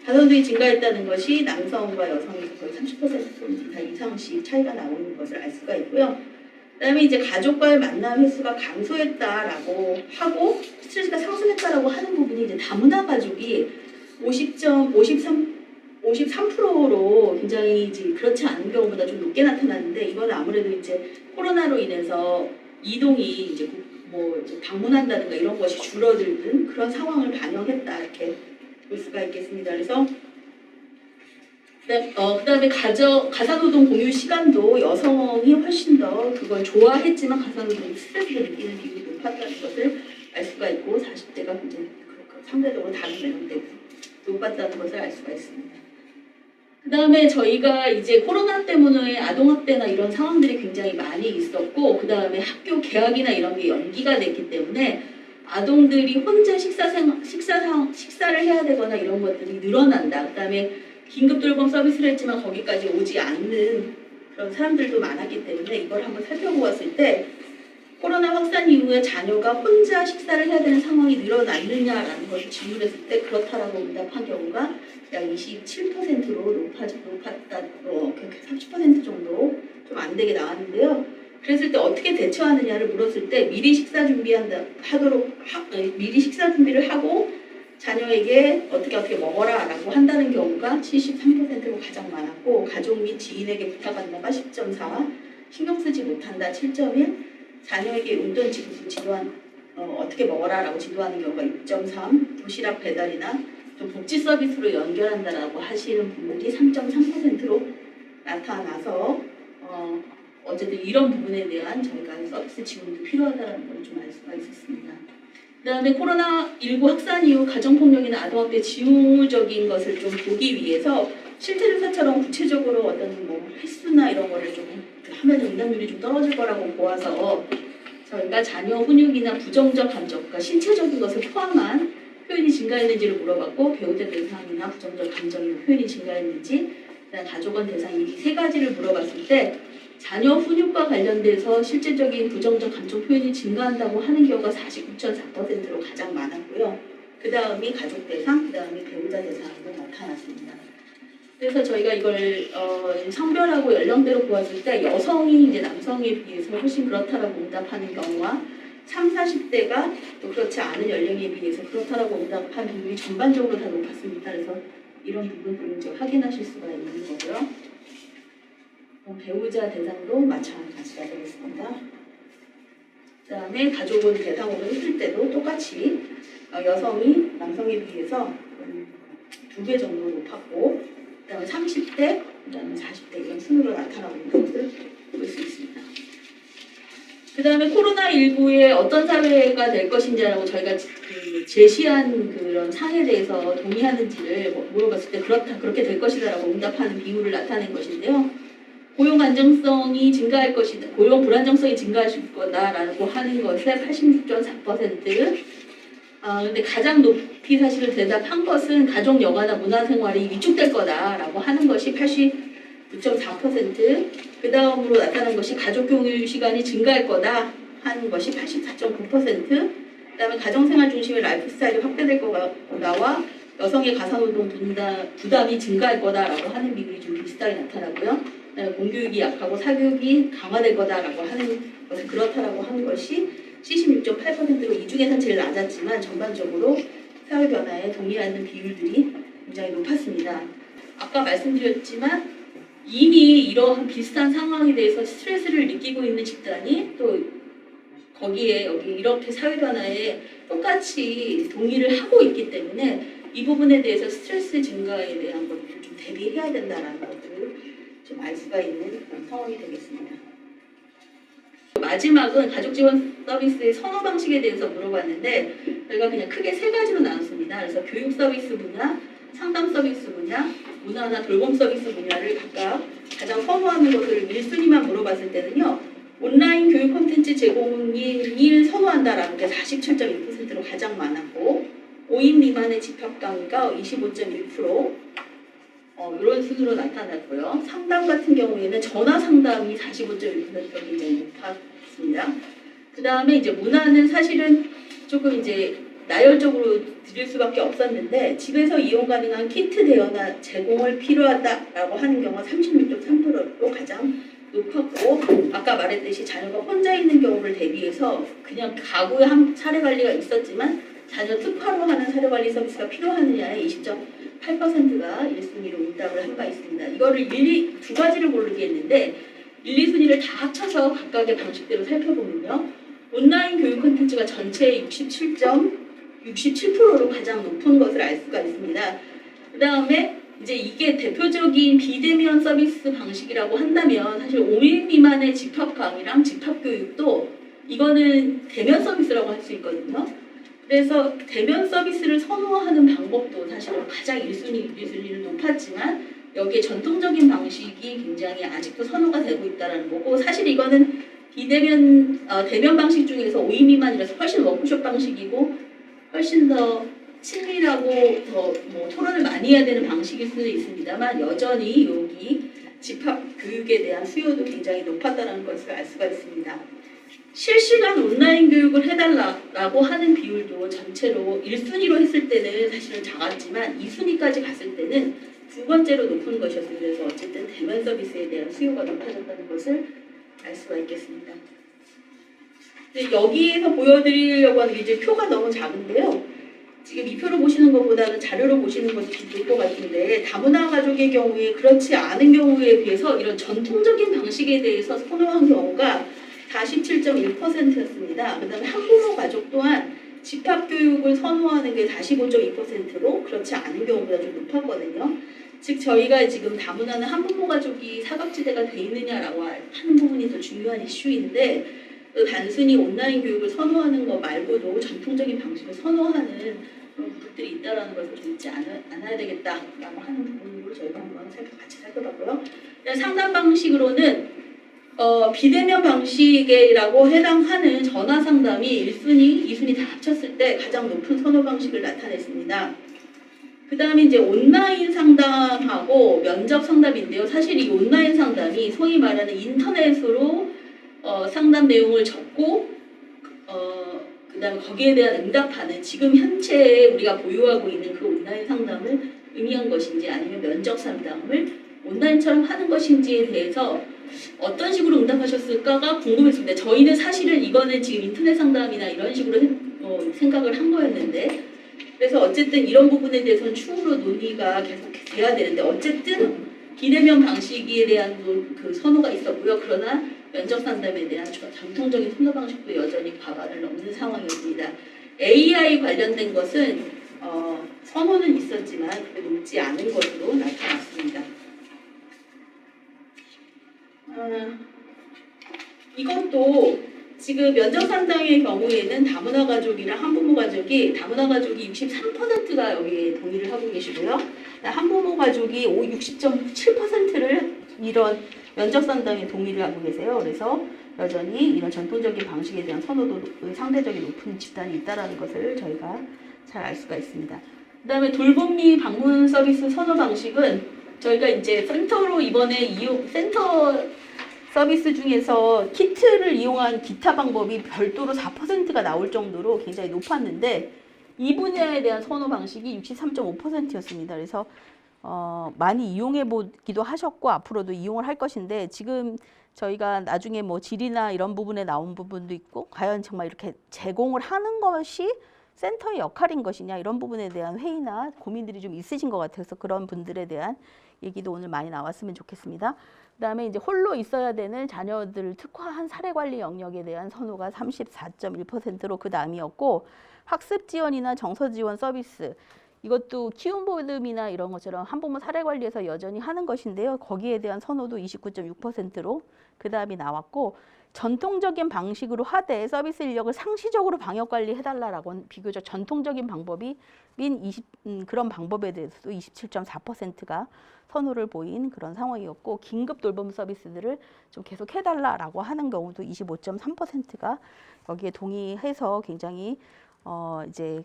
가사노동이 증가했다는 것이 남성과 여성에서 거의 30% 이상씩 차이가 나오고 있는 것을 알 수가 있고요. 그 다음에 이제 가족과의 만남 횟수가 감소했다라고 하고 스트레스가 상승했다라고 하는 부분이 이제 다문화 가족이 53%로 굉장히 이제 그렇지 않은 경우보다 좀 높게 나타났는데, 이건 아무래도 이제 코로나로 인해서 이동이 이제 방문한다든가 이런 것이 줄어드는 그런 상황을 반영했다, 이렇게 볼 수가 있겠습니다. 그래서 그다음에 가사노동 공유 시간도 여성이 훨씬 더 그걸 좋아했지만 가사노동 스트레스를 느끼는 비율이 높았다는 것을 알 수가 있고 40대가 굉장히 상대적으로 다른 매력 때문에 높았다는 것을 알 수가 있습니다. 그다음에 저희가 이제 코로나 때문에 아동학대나 이런 상황들이 굉장히 많이 있었고 그다음에 학교 개학이나 이런 게 연기가 됐기 때문에 아동들이 혼자 식사를 해야 되거나 이런 것들이 늘어난다. 그다음에 긴급 돌봄 서비스를 했지만 거기까지 오지 않는 그런 사람들도 많았기 때문에 이걸 한번 살펴보았을 때 코로나 확산 이후에 자녀가 혼자 식사를 해야 되는 상황이 늘어났느냐라는 것을 질문했을 때 그렇다라고 응답한 경우가 약 27%로 높았다. 30% 정도 좀 안 되게 나왔는데요. 그랬을 때 어떻게 대처하느냐를 물었을 때 미리 식사 준비를 하고 자녀에게 어떻게 먹어라라고 한다는 경우가 73%로 가장 많았고 가족 및 지인에게 부탁한다가 10.4, 신경 쓰지 못한다 7.1, 자녀에게 용돈 지도한 어떻게 먹어라라고 지도하는 경우가 6.3, 도시락 배달이나 좀 복지 서비스로 연결한다라고 하시는 분들이 3.3%로 나타나서 어쨌든 이런 부분에 대한 저희가 서비스 지원도 필요하다는 걸 좀 알 수가 있었습니다. 그다음에 코로나19 확산 이후 가정폭력이나 아동학대 징후적인 것을 좀 보기 위해서 실태 조사처럼 구체적으로 어떤 횟수나 이런 거를 좀 하면 응답률이 좀 떨어질 거라고 보아서 저희가 자녀 훈육이나 부정적 감정, 그러니까 신체적인 것을 포함한 표현이 증가했는지를 물어봤고 배우자 대상이나 부정적 감정이나 표현이 증가했는지 그다음 가족원 대상 이 세 가지를 물어봤을 때 자녀 훈육과 관련돼서 실제적인 부정적 감정 표현이 증가한다고 하는 경우가 49.4%로 가장 많았고요. 그 다음이 가족 대상, 그 다음이 배우자 대상으로 나타났습니다. 그래서 저희가 이걸 성별하고 연령대로 보았을 때 여성이 이제 남성에 비해서 훨씬 그렇다라고 응답하는 경우와 30, 40대가 또 그렇지 않은 연령에 비해서 그렇다라고 응답한 비율이 전반적으로 다 높았습니다. 그래서 이런 부분들을 이제 확인하실 수가 있는 거고요. 배우자 대상도 마찬가지가 되겠습니다. 그 다음에 가족원 대상으로 했을 때도 똑같이 여성이 남성에 비해서 2배 정도 높았고 그 다음에 30대, 그 다음에 40대 이런 순으로 나타나고 있는 것을 볼 수 있습니다. 그 다음에 코로나19에 어떤 사회가 될 것인지라고 저희가 제시한 그런 상에 대해서 동의하는지를 물어봤을 때 그렇게 될 것이다라고 응답하는 비율을 나타낸 것인데요. 고용 안정성이 증가할 것이다. 고용 불안정성이 증가할 거다라고 하는 것에 86.4%. 근데 가장 높이 사실을 대답한 것은 가족 여가나 문화생활이 위축될 거다라고 하는 것이 89.4%. 그 다음으로 나타난 것이 가족 교육 시간이 증가할 거다 하는 것이 84.9%. 그 다음에 가정생활 중심의 라이프 스타일이 확대될 거다와 여성의 가사노동 부담이 증가할 거다라고 하는 비율이 좀 비슷하게 나타나고요. 공교육이 약하고 사교육이 강화될 거다라고 하는 것은 그렇다라고 하는 것이 76.8%로 이 중에서 제일 낮았지만 전반적으로 사회 변화에 동의하는 비율들이 굉장히 높았습니다. 아까 말씀드렸지만 이미 이러한 비슷한 상황에 대해서 스트레스를 느끼고 있는 집단이 또 거기에 여기 이렇게 사회 변화에 똑같이 동의를 하고 있기 때문에 이 부분에 대해서 스트레스 증가에 대한 것들을 좀 대비해야 된다는 것들을 좀 알 수가 있는 그런 상황이 되겠습니다. 마지막은 가족 지원 서비스의 선호 방식에 대해서 물어봤는데 저희가 그냥 크게 세 가지로 나눴습니다. 그래서 교육 서비스 분야, 상담 서비스 분야, 문화나 돌봄 서비스 분야를 각각 가장 선호하는 것을 1순위만 물어봤을 때는요. 온라인 교육 콘텐츠 제공을 선호한다라는 게 47.1%로 가장 많았고 5인 미만의 집합 강의가 25.1%, 이런 순으로 나타났고요. 상담 같은 경우에는 전화 상담이 45.1%가 굉장히 높았습니다. 그 다음에 이제 문화는 사실은 조금 이제 나열적으로 드릴 수밖에 없었는데 집에서 이용 가능한 키트 대여나 제공을 필요하다라고 하는 경우가 36.3%로 가장 높았고 아까 말했듯이 자녀가 혼자 있는 경우를 대비해서 그냥 가구에 사례 관리가 있었지만 자녀 특화로 하는 사례 관리 서비스가 필요하느냐에 20.8%가 1순위로 응답을 한 바 있습니다. 이거를 두 가지를 고르게 했는데 1, 2순위를 다 합쳐서 각각의 방식대로 살펴보면요. 온라인 교육 콘텐츠가 전체의 67.67%로 가장 높은 것을 알 수가 있습니다. 그 다음에 이제 이게 대표적인 비대면 서비스 방식이라고 한다면 사실 5인 미만의 집합 강의랑 집합 교육도 이거는 대면 서비스라고 할 수 있거든요. 그래서 대면 서비스를 선호하는 방법도 사실은 가장 1순위는 높았지만 여기에 전통적인 방식이 굉장히 아직도 선호가 되고 있다는 거고, 사실 이거는 대면 방식 중에서 5인 미만이라서 훨씬 워크숍 방식이고 훨씬 더 친밀하고 더 토론을 많이 해야 되는 방식일 수도 있습니다만 여전히 여기 집합 교육에 대한 수요도 굉장히 높았다는 것을 알 수가 있습니다. 실시간 온라인 교육을 해달라고 하는 비율도 전체로 1순위로 했을 때는 사실은 작았지만 2순위까지 갔을 때는 두 번째로 높은 것이었습니다. 그래서 어쨌든 대면 서비스에 대한 수요가 높아졌다는 것을 알 수가 있겠습니다. 여기에서 보여드리려고 하는 게 이제 표가 너무 작은데요. 지금 이 표를 보시는 것보다는 자료로 보시는 것이 좀 좋을 것 같은데, 다문화 가족의 경우에 그렇지 않은 경우에 비해서 이런 전통적인 방식에 대해서 선호한 경우가 47.1%였습니다. 그 다음에 한부모 가족 또한 집합교육을 선호하는 게 45.2%로 그렇지 않은 경우보다 좀 높았거든요. 즉 저희가 지금 다문화는 한부모 가족이 사각지대가 돼 있느냐라고 하는 부분이 더 중요한 이슈인데, 단순히 온라인 교육을 선호하는 것 말고도 전통적인 방식을 선호하는 그런 그룹들이 있다는 것을 좀 잊지 않아야 되겠다라고 하는 부분으로 저희가 한번 같이 살펴봤고요. 상담 방식으로는 비대면 방식이라고 해당하는 전화 상담이 1순위, 2순위 다 합쳤을 때 가장 높은 선호 방식을 나타냈습니다. 그 다음에 이제 온라인 상담하고 면접 상담인데요. 사실 이 온라인 상담이 소위 말하는 인터넷으로 상담 내용을 적고 그 다음에 거기에 대한 응답하는 지금 현재 우리가 보유하고 있는 그 온라인 상담을 의미한 것인지 아니면 면접 상담을 온라인처럼 하는 것인지에 대해서 어떤 식으로 응답하셨을까가 궁금했습니다. 저희는 사실은 이거는 지금 인터넷 상담이나 이런 식으로 생각을 한 거였는데, 그래서 어쨌든 이런 부분에 대해서는 추후로 논의가 계속 돼야 되는데 어쨌든 비대면 방식에 대한 그 선호가 있었고요. 그러나 면접 상담에 대한 전통적인 선호 방식도 여전히 과반을 넘는 상황이었습니다. AI 관련된 것은 선호는 있었지만 그게 높지 않은 것으로 나타났습니다. 이것도 지금 면접 상담의 경우에는 다문화 가족이랑 한부모 가족이, 다문화 가족이 63%가 여기에 동의를 하고 계시고요. 한부모 가족이 60.7%를 이런 면접 상담에 동의를 하고 계세요. 그래서 여전히 이런 전통적인 방식에 대한 선호도 상대적인 높은 집단이 있다는 것을 저희가 잘 알 수가 있습니다. 그 다음에 돌봄 및 방문 서비스 선호 방식은 저희가 이제 센터로 이번에 센터 서비스 중에서 키트를 이용한 기타 방법이 별도로 4%가 나올 정도로 굉장히 높았는데 이 분야에 대한 선호 방식이 63.5%였습니다. 그래서 많이 이용해 보기도 하셨고 앞으로도 이용을 할 것인데, 지금 저희가 나중에 뭐 질이나 이런 부분에 나온 부분도 있고 과연 정말 이렇게 제공을 하는 것이 센터의 역할인 것이냐 이런 부분에 대한 회의나 고민들이 좀 있으신 것 같아서 그런 분들에 대한 얘기도 오늘 많이 나왔으면 좋겠습니다. 그다음에 이제 홀로 있어야 되는 자녀들을 특화한 사례 관리 영역에 대한 선호가 34.1%로 그 다음이었고, 학습 지원이나 정서 지원 서비스 이것도 키움 보듬이나 이런 것처럼 한부모 사례 관리에서 여전히 하는 것인데요. 거기에 대한 선호도 29.6%로 그 다음이 나왔고, 전통적인 방식으로 하되 서비스 인력을 상시적으로 방역 관리해달라라고 비교적 전통적인 방법이 그런 방법에 대해서도 27.4%가 선호를 보인 그런 상황이었고, 긴급 돌봄 서비스들을 좀 계속 해달라라고 하는 경우도 25.3%가 여기에 동의해서 굉장히 이제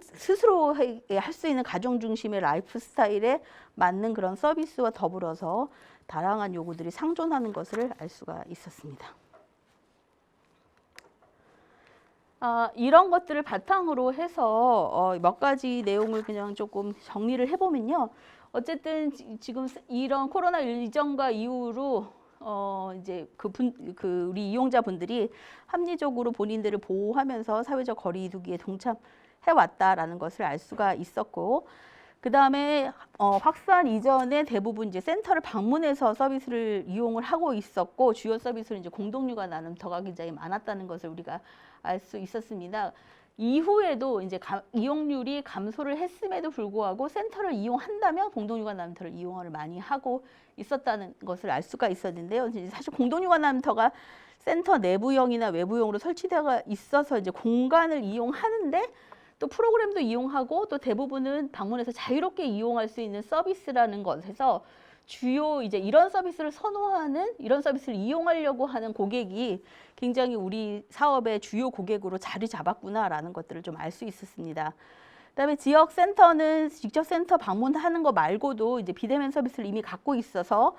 스스로 할 수 있는 가정 중심의 라이프 스타일에 맞는 그런 서비스와 더불어서 다양한 요구들이 상존하는 것을 알 수가 있었습니다. 이런 것들을 바탕으로 해서 몇 가지 내용을 그냥 조금 정리를 해보면요. 어쨌든 지금 이런 코로나 이전과 이후로 이제 우리 이용자분들이 합리적으로 본인들을 보호하면서 사회적 거리 두기에 동참해왔다라는 것을 알 수가 있었고, 그 다음에 확산 이전에 대부분 이제 센터를 방문해서 서비스를 이용을 하고 있었고, 주요 서비스는 이제 공동육아 나눔터가 굉장히 많았다는 것을 우리가 알 수 있었습니다. 이후에도 이제 이용률이 감소를 했음에도 불구하고 센터를 이용한다면 공동육아나눔터를 이용을 많이 하고 있었다는 것을 알 수가 있었는데요. 이제 사실 공동육아나눔터가 센터 내부형이나 외부형으로 설치되어 있어서 이제 공간을 이용하는데 또 프로그램도 이용하고 또 대부분은 방문해서 자유롭게 이용할 수 있는 서비스라는 것에서 주요 이제 이런 서비스를 선호하는 이런 서비스를 이용하려고 하는 고객이 굉장히 우리 사업의 주요 고객으로 자리 잡았구나라는 것들을 좀 알 수 있었습니다. 그다음에 지역 센터는 직접 센터 방문하는 거 말고도 이제 비대면 서비스를 이미 갖고 있어서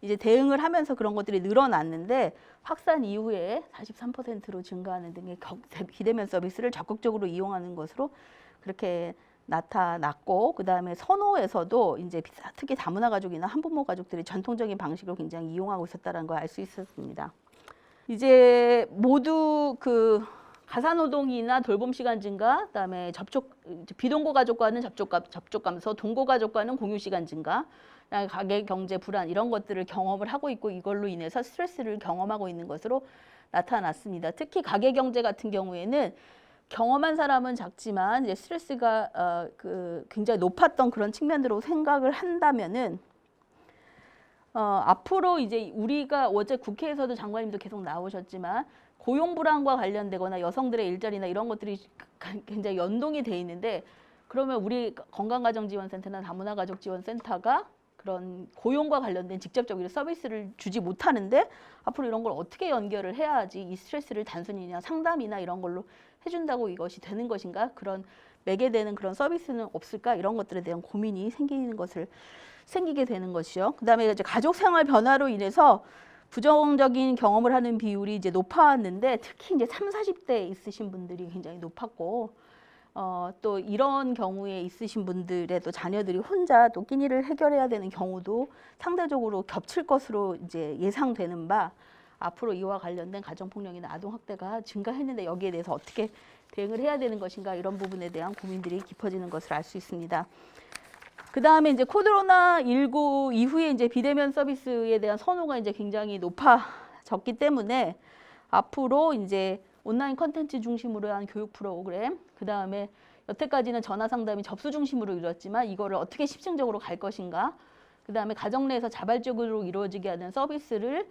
이제 대응을 하면서 그런 것들이 늘어났는데 확산 이후에 43%로 증가하는 등의 비대면 서비스를 적극적으로 이용하는 것으로 그렇게 나타났고, 그 다음에 선호에서도 이제 특히 다문화 가족이나 한부모 가족들이 전통적인 방식으로 굉장히 이용하고 있었다는 걸 알 수 있었습니다. 이제 모두 그 가사노동이나 돌봄 시간 증가, 그다음에 비동거 가족과는 접촉 감소, 동거 가족과는 공유 시간 증가, 가계 경제 불안 이런 것들을 경험을 하고 있고 이걸로 인해서 스트레스를 경험하고 있는 것으로 나타났습니다. 특히 가계 경제 같은 경우에는 경험한 사람은 작지만 이제 스트레스가 굉장히 높았던 그런 측면으로 생각을 한다면은 앞으로 이제 우리가 어제 국회에서도 장관님도 계속 나오셨지만 고용 불안과 관련되거나 여성들의 일자리나 이런 것들이 굉장히 연동이 돼 있는데, 그러면 우리 건강가정지원센터나 다문화가족지원센터가 그런 고용과 관련된 직접적인 서비스를 주지 못하는데 앞으로 이런 걸 어떻게 연결을 해야지 이 스트레스를 단순히 그냥 상담이나 이런 걸로 해준다고 이것이 되는 것인가, 그런 매개되는 그런 서비스는 없을까, 이런 것들에 대한 고민이 생기게 되는 것이요. 그다음에 이제 가족 생활 변화로 인해서 부정적인 경험을 하는 비율이 이제 높았는데 특히 이제 30, 40대 있으신 분들이 굉장히 높았고, 또 이런 경우에 있으신 분들의 또 자녀들이 혼자 또 끼니를 해결해야 되는 경우도 상대적으로 겹칠 것으로 이제 예상되는 바, 앞으로 이와 관련된 가정폭력이나 아동학대가 증가했는데 여기에 대해서 어떻게 대응을 해야 되는 것인가, 이런 부분에 대한 고민들이 깊어지는 것을 알 수 있습니다. 그 다음에 이제 코로나19 이후에 이제 비대면 서비스에 대한 선호가 이제 굉장히 높아졌기 때문에 앞으로 이제 온라인 컨텐츠 중심으로 한 교육 프로그램, 그 다음에 여태까지는 전화 상담이 접수 중심으로 이루어졌지만 이거를 어떻게 심층적으로 갈 것인가, 그 다음에 가정 내에서 자발적으로 이루어지게 하는 서비스를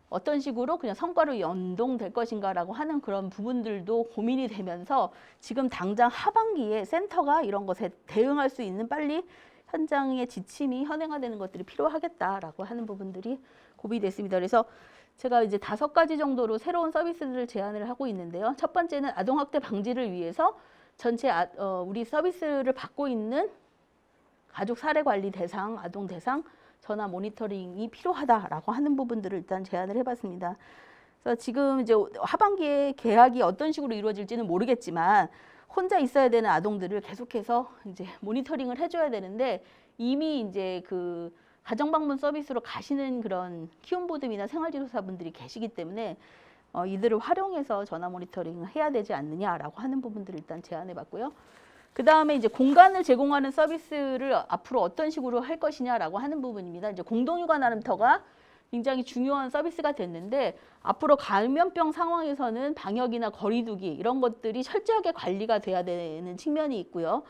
어떤 식으로 그냥 성과로 연동될 것인가라고 하는 그런 부분들도 고민이 되면서 지금 당장 하반기에 센터가 이런 것에 대응할 수 있는 빨리 현장의 지침이 현행화되는 것들이 필요하겠다라고 하는 부분들이 고민됐습니다. 그래서 제가 이제 5가지 정도로 새로운 서비스들을 제안을 하고 있는데요. 첫 번째는 아동학대 방지를 위해서 전체 우리 서비스를 받고 있는 가족 사례 관리 대상, 아동 대상 전화 모니터링이 필요하다라고 하는 부분들을 일단 제안을 해봤습니다. 그래서 지금 이제 하반기에 계약이 어떤 식으로 이루어질지는 모르겠지만 혼자 있어야 되는 아동들을 계속해서 이제 모니터링을 해줘야 되는데, 이미 이제 그 가정방문 서비스로 가시는 그런 키움보듬이나 생활지도사분들이 계시기 때문에 이들을 활용해서 전화 모니터링을 해야 되지 않느냐라고 하는 부분들을 일단 제안해봤고요. 그 다음에 이제 공간을 제공하는 서비스를 앞으로 어떤 식으로 할 것이냐라고 하는 부분입니다. 이제 공동육아나눔터가 굉장히 중요한 서비스가 됐는데 앞으로 감염병 상황에서는 방역이나 거리두기 이런 것들이 철저하게 관리가 돼야 되는 측면이 있고요.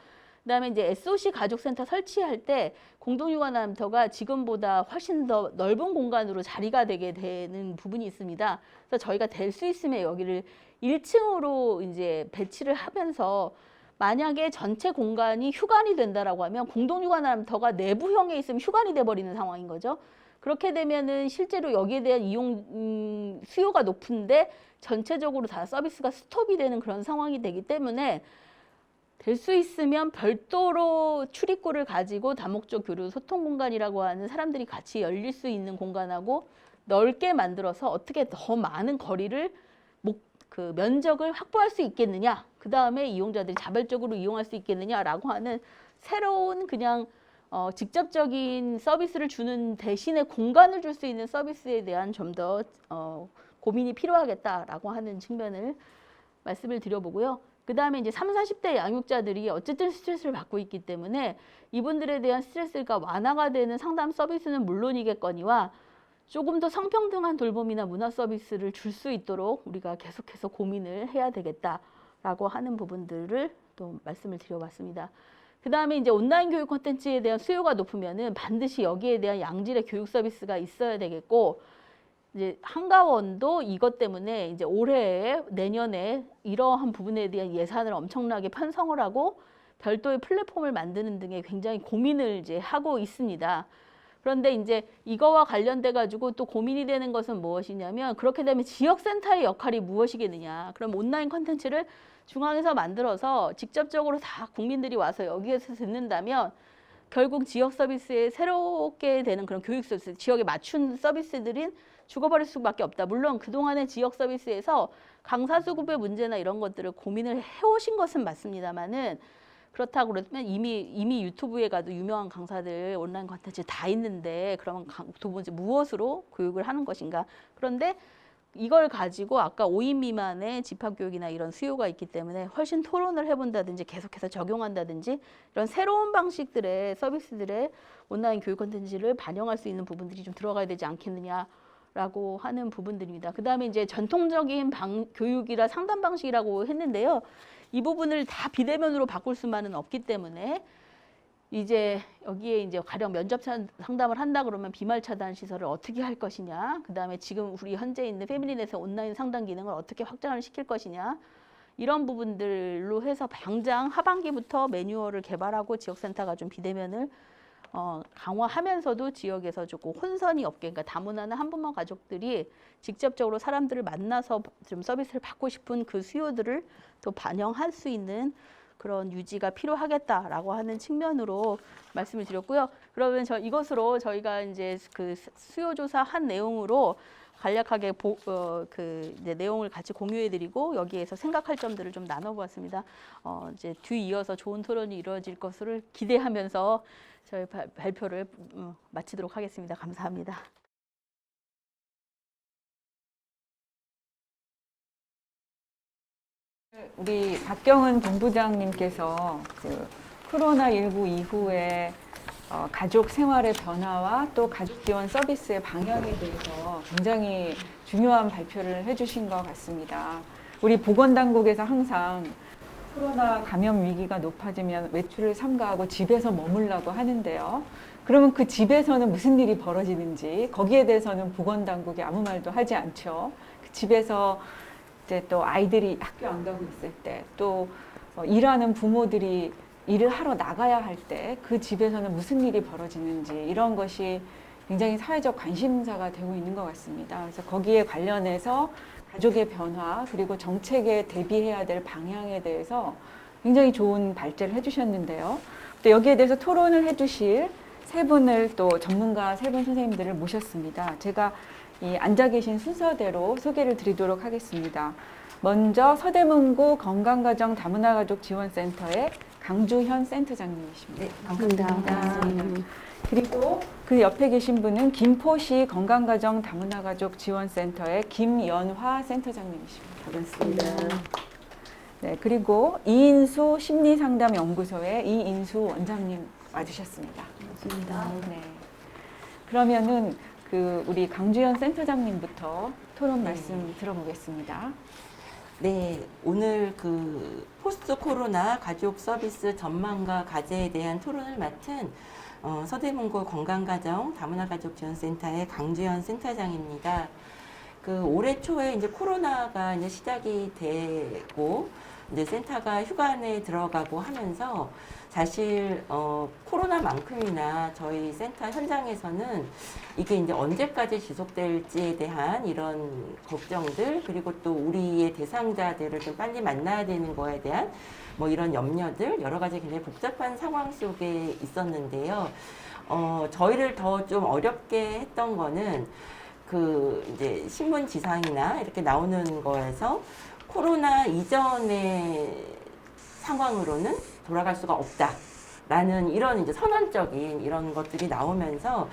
그다음에 이제 SOC 가족센터 설치할 때 공동육아나눔터가 지금보다 훨씬 더 넓은 공간으로 자리가 되게 되는 부분이 있습니다. 그래서 저희가 될 수 있으면 여기를 1층으로 이제 배치를 하면서 만약에 전체 공간이 휴관이 된다라고 하면 공동육아나눔터가 내부형에 있으면 휴관이 돼버리는 상황인 거죠. 그렇게 되면은 실제로 여기에 대한 이용 수요가 높은데 전체적으로 다 서비스가 스톱이 되는 그런 상황이 되기 때문에 될 수 있으면 별도로 출입구를 가지고 다목적 교류 소통 공간이라고 하는 사람들이 같이 열릴 수 있는 공간하고 넓게 만들어서 어떻게 더 많은 거리를 면적을 확보할 수 있겠느냐, 그 다음에 이용자들이 자발적으로 이용할 수 있겠느냐라고 하는 새로운 그냥 직접적인 서비스를 주는 대신에 공간을 줄 수 있는 서비스에 대한 좀 더 고민이 필요하겠다라고 하는 측면을 말씀을 드려보고요. 그 다음에 이제 30, 40대 양육자들이 어쨌든 스트레스를 받고 있기 때문에 이분들에 대한 스트레스가 완화가 되는 상담 서비스는 물론이겠거니와 조금 더 성평등한 돌봄이나 문화 서비스를 줄 수 있도록 우리가 계속해서 고민을 해야 되겠다. 라고 하는 부분들을 또 말씀을 드려봤습니다. 그 다음에 이제 온라인 교육 콘텐츠에 대한 수요가 높으면은 반드시 여기에 대한 양질의 교육 서비스가 있어야 되겠고, 이제 한가원도 이것 때문에 이제 올해 내년에 이러한 부분에 대한 예산을 엄청나게 편성을 하고 별도의 플랫폼을 만드는 등의 굉장히 고민을 이제 하고 있습니다. 그런데 이제 이거와 관련돼 가지고 또 고민이 되는 것은 무엇이냐면, 그렇게 되면 지역센터의 역할이 무엇이겠느냐. 그럼 온라인 콘텐츠를 중앙에서 만들어서 직접적으로 다 국민들이 와서 여기에서 듣는다면 결국 지역 서비스에 새롭게 되는 그런 교육 서비스, 지역에 맞춘 서비스들인 죽어버릴 수밖에 없다. 물론 그동안의 지역 서비스에서 강사 수급의 문제나 이런 것들을 고민을 해오신 것은 맞습니다만은, 그렇다고 그러면 이미 유튜브에 가도 유명한 강사들 온라인 콘텐츠 다 있는데, 그러면 도대체 무엇으로 교육을 하는 것인가. 그런데 이걸 가지고 아까 5인 미만의 집합교육이나 이런 수요가 있기 때문에 훨씬 토론을 해본다든지 계속해서 적용한다든지 이런 새로운 방식들의 서비스들의 온라인 교육 콘텐츠를 반영할 수 있는 부분들이 좀 들어가야 되지 않겠느냐라고 하는 부분들입니다. 그 다음에 이제 전통적인 교육이라 상담 방식이라고 했는데요. 이 부분을 다 비대면으로 바꿀 수만은 없기 때문에 이제 여기에 이제 가령 면접 상담을 한다 그러면 비말 차단 시설을 어떻게 할 것이냐, 그 다음에 지금 우리 현재 있는 패밀리넷의 온라인 상담 기능을 어떻게 확장을 시킬 것이냐, 이런 부분들로 해서 당장 하반기부터 매뉴얼을 개발하고 지역센터가 좀 비대면을 강화하면서도 지역에서 조금 혼선이 없게, 그러니까 다문화나 한부모 가족들이 직접적으로 사람들을 만나서 좀 서비스를 받고 싶은 그 수요들을 또 반영할 수 있는 그런 유지가 필요하겠다라고 하는 측면으로 말씀을 드렸고요. 그러면 이것으로 저희가 이제 그 수요 조사한 내용으로 간략하게 이제 내용을 같이 공유해드리고 여기에서 생각할 점들을 좀 나눠보았습니다. 이제 뒤이어서 좋은 토론이 이루어질 것을 기대하면서 저희 발표를 마치도록 하겠습니다. 감사합니다. 우리 박경은 본부장님께서 그 코로나19 이후에 가족 생활의 변화와 또 가족 지원 서비스의 방향에 대해서 굉장히 중요한 발표를 해주신 것 같습니다. 우리 보건당국에서 항상 코로나 감염 위기가 높아지면 외출을 삼가하고 집에서 머물라고 하는데요. 그러면 그 집에서는 무슨 일이 벌어지는지 거기에 대해서는 보건당국이 아무 말도 하지 않죠. 그 집에서 이제 또 아이들이 학교 안 가고 있을 때, 또 일하는 부모들이 일을 하러 나가야 할 때 그 집에서는 무슨 일이 벌어지는지 이런 것이 굉장히 사회적 관심사가 되고 있는 것 같습니다. 그래서 거기에 관련해서 가족의 변화 그리고 정책에 대비해야 될 방향에 대해서 굉장히 좋은 발제를 해주셨는데요. 또 여기에 대해서 토론을 해주실 세 분을 또 전문가 세 분 선생님들을 모셨습니다. 제가 이 앉아 계신 순서대로 소개를 드리도록 하겠습니다. 먼저 서대문구 건강가정 다문화가족지원센터의 강주현 센터장님이십니다. 네, 감사합니다. 그리고 그 옆에 계신 분은 김포시 건강가정 다문화가족지원센터의 김연화 센터장님이십니다. 반갑습니다. 네, 그리고 이인수 심리상담연구소의 이인수 원장님 와주셨습니다. 반갑습니다. 네. 그러면은 우리 강주현 센터장님부터 토론 말씀 들어보겠습니다. 네, 오늘 그 포스트 코로나 가족 서비스 전망과 과제에 대한 토론을 맡은 서대문구 건강가정 다문화가족지원센터의 강주현 센터장입니다. 그 올해 초에 이제 코로나가 이제 시작이 되고 이제 센터가 휴관에 들어가고 하면서 사실 코로나만큼이나 저희 센터 현장에서는 이게 이제 언제까지 지속될지에 대한 이런 걱정들, 그리고 또 우리의 대상자들을 좀 빨리 만나야 되는 거에 대한 뭐 이런 염려들, 여러 가지 굉장히 복잡한 상황 속에 있었는데요. 저희를 더 좀 어렵게 했던 거는 그 이제 신문 지상이나 이렇게 나오는 거에서 코로나 이전의 상황으로는 돌아갈 수가 없다라는 이런 이제 선언적인 이런 것들이 나오면서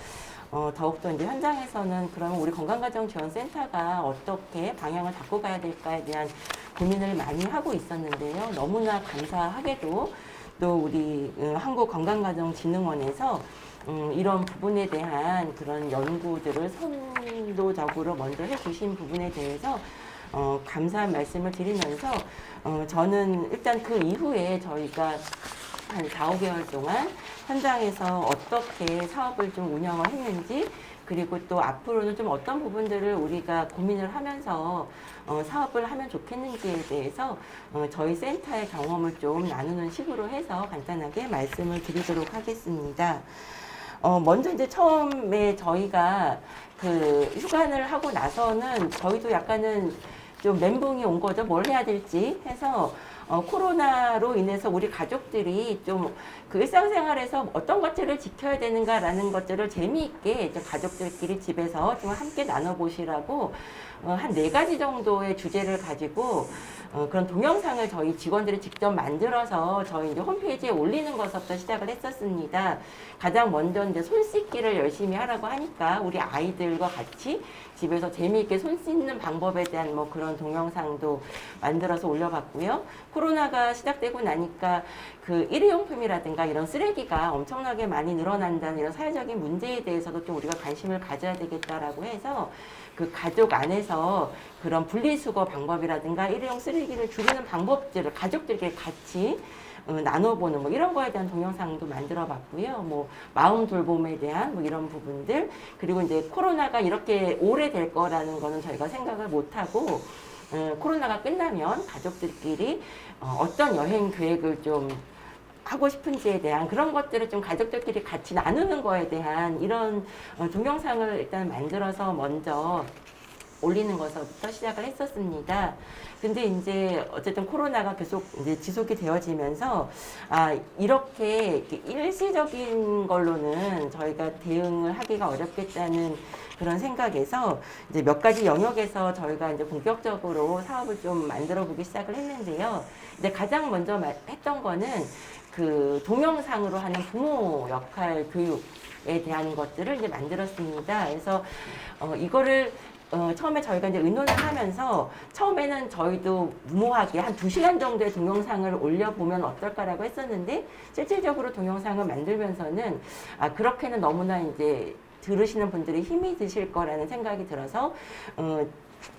더욱더 이제 현장에서는 그러면 우리 건강가정지원센터가 어떻게 방향을 바꿔 가야 될까에 대한 고민을 많이 하고 있었는데요. 너무나 감사하게도 또 우리 한국건강가정진흥원에서 이런 부분에 대한 그런 연구들을 선도적으로 먼저 해주신 부분에 대해서 감사한 말씀을 드리면서 저는 일단 그 이후에 저희가 한 4, 5개월 동안 현장에서 어떻게 사업을 좀 운영을 했는지, 그리고 또 앞으로는 좀 어떤 부분들을 우리가 고민을 하면서 사업을 하면 좋겠는지에 대해서 저희 센터의 경험을 좀 나누는 식으로 해서 간단하게 말씀을 드리도록 하겠습니다. 먼저 이제 처음에 저희가 그 휴관을 하고 나서는 저희도 약간은 좀 멘붕이 온 거죠. 뭘 해야 될지 해서 코로나로 인해서 우리 가족들이 좀 그 일상생활에서 어떤 것들을 지켜야 되는가라는 것들을 재미있게 이제 가족들끼리 집에서 좀 함께 나눠보시라고 한 4가지 정도의 주제를 가지고 그런 동영상을 저희 직원들이 직접 만들어서 저희 이제 홈페이지에 올리는 것부터 시작을 했었습니다. 가장 먼저 이제 손 씻기를 열심히 하라고 하니까 우리 아이들과 같이 집에서 재미있게 손 씻는 방법에 대한 뭐 그런 동영상도 만들어서 올려봤고요. 코로나가 시작되고 나니까 그 일회용품이라든가 이런 쓰레기가 엄청나게 많이 늘어난다는 이런 사회적인 문제에 대해서도 좀 우리가 관심을 가져야 되겠다라고 해서 그 가족 안에서 그런 분리수거 방법이라든가 일회용 쓰레기를 줄이는 방법들을 가족들끼리 같이 나눠보는 뭐 이런 거에 대한 동영상도 만들어 봤고요. 뭐 마음 돌봄에 대한 뭐 이런 부분들, 그리고 이제 코로나가 이렇게 오래 될 거라는 거는 저희가 생각을 못 하고 코로나가 끝나면 가족들끼리 어떤 여행 계획을 좀 하고 싶은지에 대한 그런 것들을 좀 가족들끼리 같이 나누는 거에 대한 이런 동영상을 일단 만들어서 먼저 올리는 것부터 시작을 했었습니다. 근데 이제 어쨌든 코로나가 계속 이제 지속이 되어지면서 이렇게 일시적인 걸로는 저희가 대응을 하기가 어렵겠다는 그런 생각에서 이제 몇 가지 영역에서 저희가 이제 본격적으로 사업을 좀 만들어 보기 시작을 했는데요. 이제 가장 먼저 했던 거는 그 동영상으로 하는 부모 역할 교육에 대한 것들을 이제 만들었습니다. 그래서 이거를 처음에 저희가 이제 의논을 하면서 처음에는 저희도 무모하게 한 2시간 정도의 동영상을 올려보면 어떨까라고 했었는데 실질적으로 동영상을 만들면서는 그렇게는 너무나 이제 들으시는 분들이 힘이 드실 거라는 생각이 들어서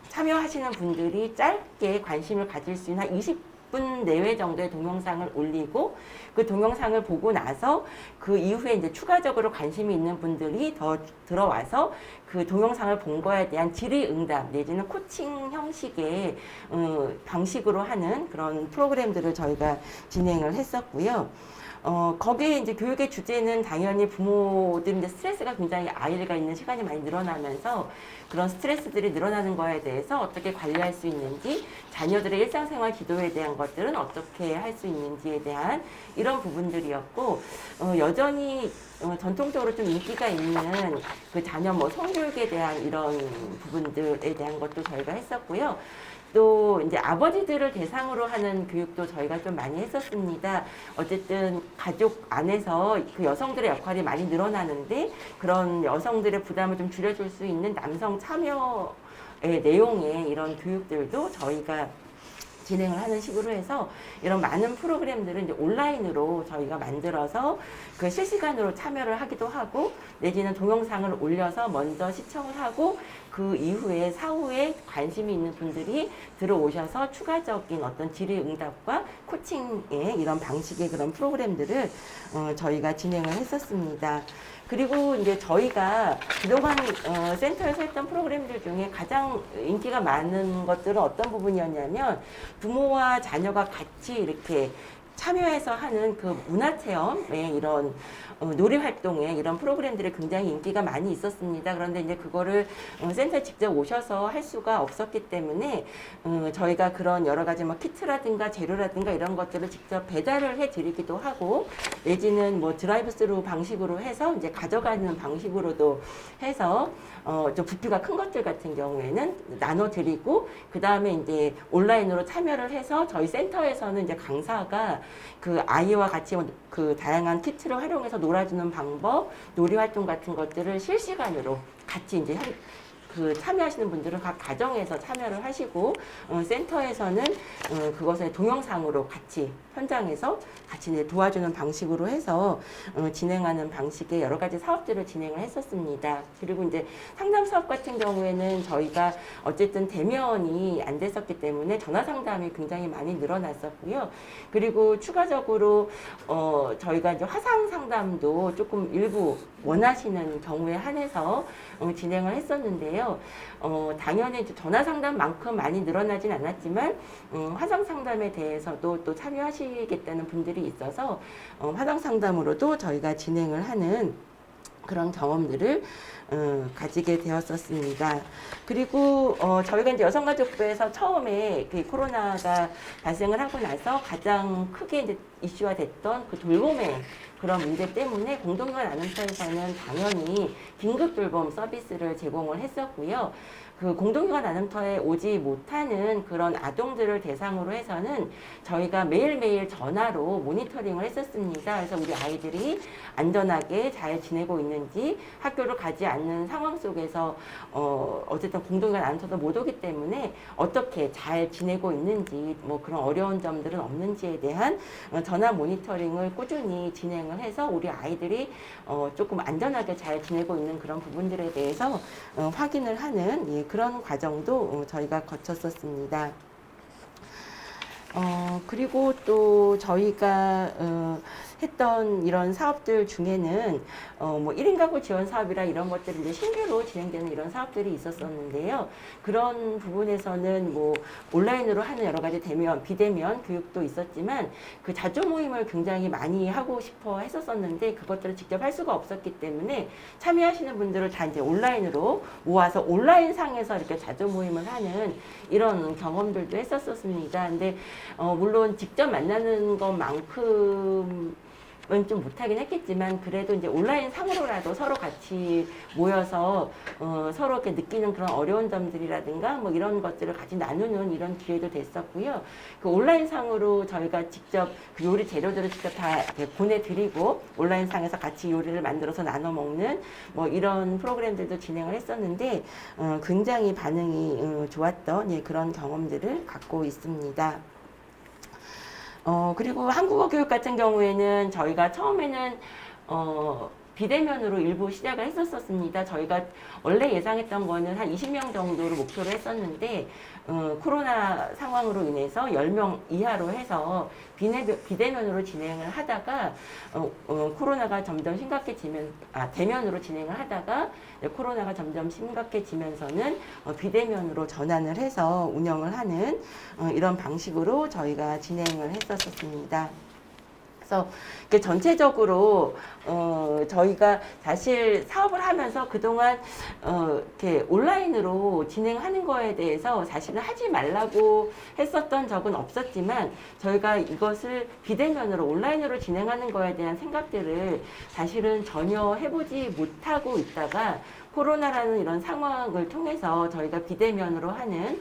참여하시는 분들이 짧게 관심을 가질 수 있는 한 20분 내외 정도의 동영상을 올리고 그 동영상을 보고 나서 그 이후에 이제 추가적으로 관심이 있는 분들이 더 들어와서 그 동영상을 본 거에 대한 질의응답 내지는 코칭 형식의 방식으로 하는 그런 프로그램들을 저희가 진행을 했었고요. 거기에 이제 교육의 주제는 당연히 부모들이 이제 스트레스가 굉장히 아이가 있는 시간이 많이 늘어나면서 그런 스트레스들이 늘어나는 거에 대해서 어떻게 관리할 수 있는지, 자녀들의 일상생활 기도에 대한 것들은 어떻게 할 수 있는지에 대한 이런 부분들이었고, 여전히 전통적으로 좀 인기가 있는 그 자녀 뭐 성교육에 대한 이런 부분들에 대한 것도 저희가 했었고요. 또 이제 아버지들을 대상으로 하는 교육도 저희가 좀 많이 했었습니다. 어쨌든 가족 안에서 그 여성들의 역할이 많이 늘어나는데 그런 여성들의 부담을 좀 줄여줄 수 있는 남성 참여의 내용의 이런 교육들도 저희가 진행을 하는 식으로 해서 이런 많은 프로그램들을 이제 온라인으로 저희가 만들어서 그 실시간으로 참여를 하기도 하고 내지는 동영상을 올려서 먼저 시청을 하고 그 이후에 사후에 관심이 있는 분들이 들어오셔서 추가적인 어떤 질의응답과 코칭의 이런 방식의 그런 프로그램들을 저희가 진행을 했었습니다. 그리고 이제 저희가 그동안 센터에서 했던 프로그램들 중에 가장 인기가 많은 것들은 어떤 부분이었냐면 부모와 자녀가 같이 이렇게 참여해서 하는 그 문화체험의 이런 놀이활동에 이런 프로그램들이 굉장히 인기가 많이 있었습니다. 그런데 이제 그거를 센터에 직접 오셔서 할 수가 없었기 때문에 저희가 그런 여러 가지 뭐 키트라든가 재료라든가 이런 것들을 직접 배달을 해드리기도 하고 내지는 뭐 드라이브스루 방식으로 해서 이제 가져가는 방식으로도 해서 좀 부피가 큰 것들 같은 경우에는 나눠드리고 그 다음에 이제 온라인으로 참여를 해서 저희 센터에서는 이제 강사가 그 아이와 같이 그 다양한 키트를 활용해서 놀아주는 방법, 놀이 활동 같은 것들을 실시간으로 같이 이제 그 참여하시는 분들은 각 가정에서 참여를 하시고 센터에서는 그것을 동영상으로 같이 현장에서 같이 이제 도와주는 방식으로 해서 진행하는 방식의 여러 가지 사업들을 진행을 했었습니다. 그리고 이제 상담 사업 같은 경우에는 저희가 어쨌든 대면이 안 됐었기 때문에 전화 상담이 굉장히 많이 늘어났었고요. 그리고 추가적으로 저희가 이제 화상 상담도 조금 일부 원하시는 경우에 한해서 진행을 했었는데요. 당연히 이제 전화 상담만큼 많이 늘어나진 않았지만 화상 상담에 대해서도 또 참여하시겠다는 분들이 있어서 화상 상담으로도 저희가 진행을 하는 그런 경험들을 가지게 되었었습니다. 그리고 저희가 이제 여성가족부에서 처음에 그 코로나가 발생을 하고 나서 가장 크게 이제 이슈화 됐던 그 돌봄의 그런 문제 때문에 공동관 나눔터에서는 당연히 긴급 돌봄 서비스를 제공을 했었고요. 그 공동관 나눔터에 오지 못하는 그런 아동들을 대상으로 해서는 저희가 매일매일 전화로 모니터링을 했었습니다. 그래서 우리 아이들이 안전하게 잘 지내고 있는지, 학교를 가지 않는 상황 속에서 어쨌든 공동관 나눔터도 못 오기 때문에 어떻게 잘 지내고 있는지, 뭐 그런 어려운 점들은 없는지에 대한 전화 모니터링을 꾸준히 진행을 해서 우리 아이들이 조금 안전하게 잘 지내고 있는 그런 부분들에 대해서 확인을 하는 그런 과정도 저희가 거쳤었습니다. 그리고 또 저희가 했던 이런 사업들 중에는 뭐 1인 가구 지원 사업이라 이런 것들이 이제 신규로 진행되는 이런 사업들이 있었었는데요. 그런 부분에서는 뭐 온라인으로 하는 여러 가지 대면, 비대면 교육도 있었지만 그 자조 모임을 굉장히 많이 하고 싶어 했었었는데 그것들을 직접 할 수가 없었기 때문에 참여하시는 분들을 다 이제 온라인으로 모아서 온라인 상에서 이렇게 자조 모임을 하는 이런 경험들도 했었었습니다. 근데 물론 직접 만나는 것만큼 좀 못하긴 했겠지만 그래도 이제 온라인 상으로라도 서로 같이 모여서 서로 이렇게 느끼는 그런 어려운 점들이라든가 뭐 이런 것들을 같이 나누는 이런 기회도 됐었고요. 그 온라인 상으로 저희가 직접 그 요리 재료들을 직접 다 이렇게 보내드리고 온라인 상에서 같이 요리를 만들어서 나눠 먹는 뭐 이런 프로그램들도 진행을 했었는데 굉장히 반응이 좋았던 그런 경험들을 갖고 있습니다. 그리고 한국어 교육 같은 경우에는 저희가 처음에는 비대면으로 일부 시작을 했었습니다. 저희가 원래 예상했던 거는 한 20명 정도로 목표를 했었는데 코로나 상황으로 인해서 10명 이하로 해서 비대면으로 진행을 하다가 코로나가 점점 대면으로 진행을 하다가 코로나가 점점 심각해지면서는 비대면으로 전환을 해서 운영을 하는 이런 방식으로 저희가 진행을 했었습니다. 그래서 전체적으로 저희가 사실 사업을 하면서 그동안 이렇게 온라인으로 진행하는 거에 대해서 사실은 하지 말라고 했었던 적은 없었지만 저희가 이것을 비대면으로 온라인으로 진행하는 거에 대한 생각들을 사실은 전혀 해보지 못하고 있다가 코로나라는 이런 상황을 통해서 저희가 비대면으로 하는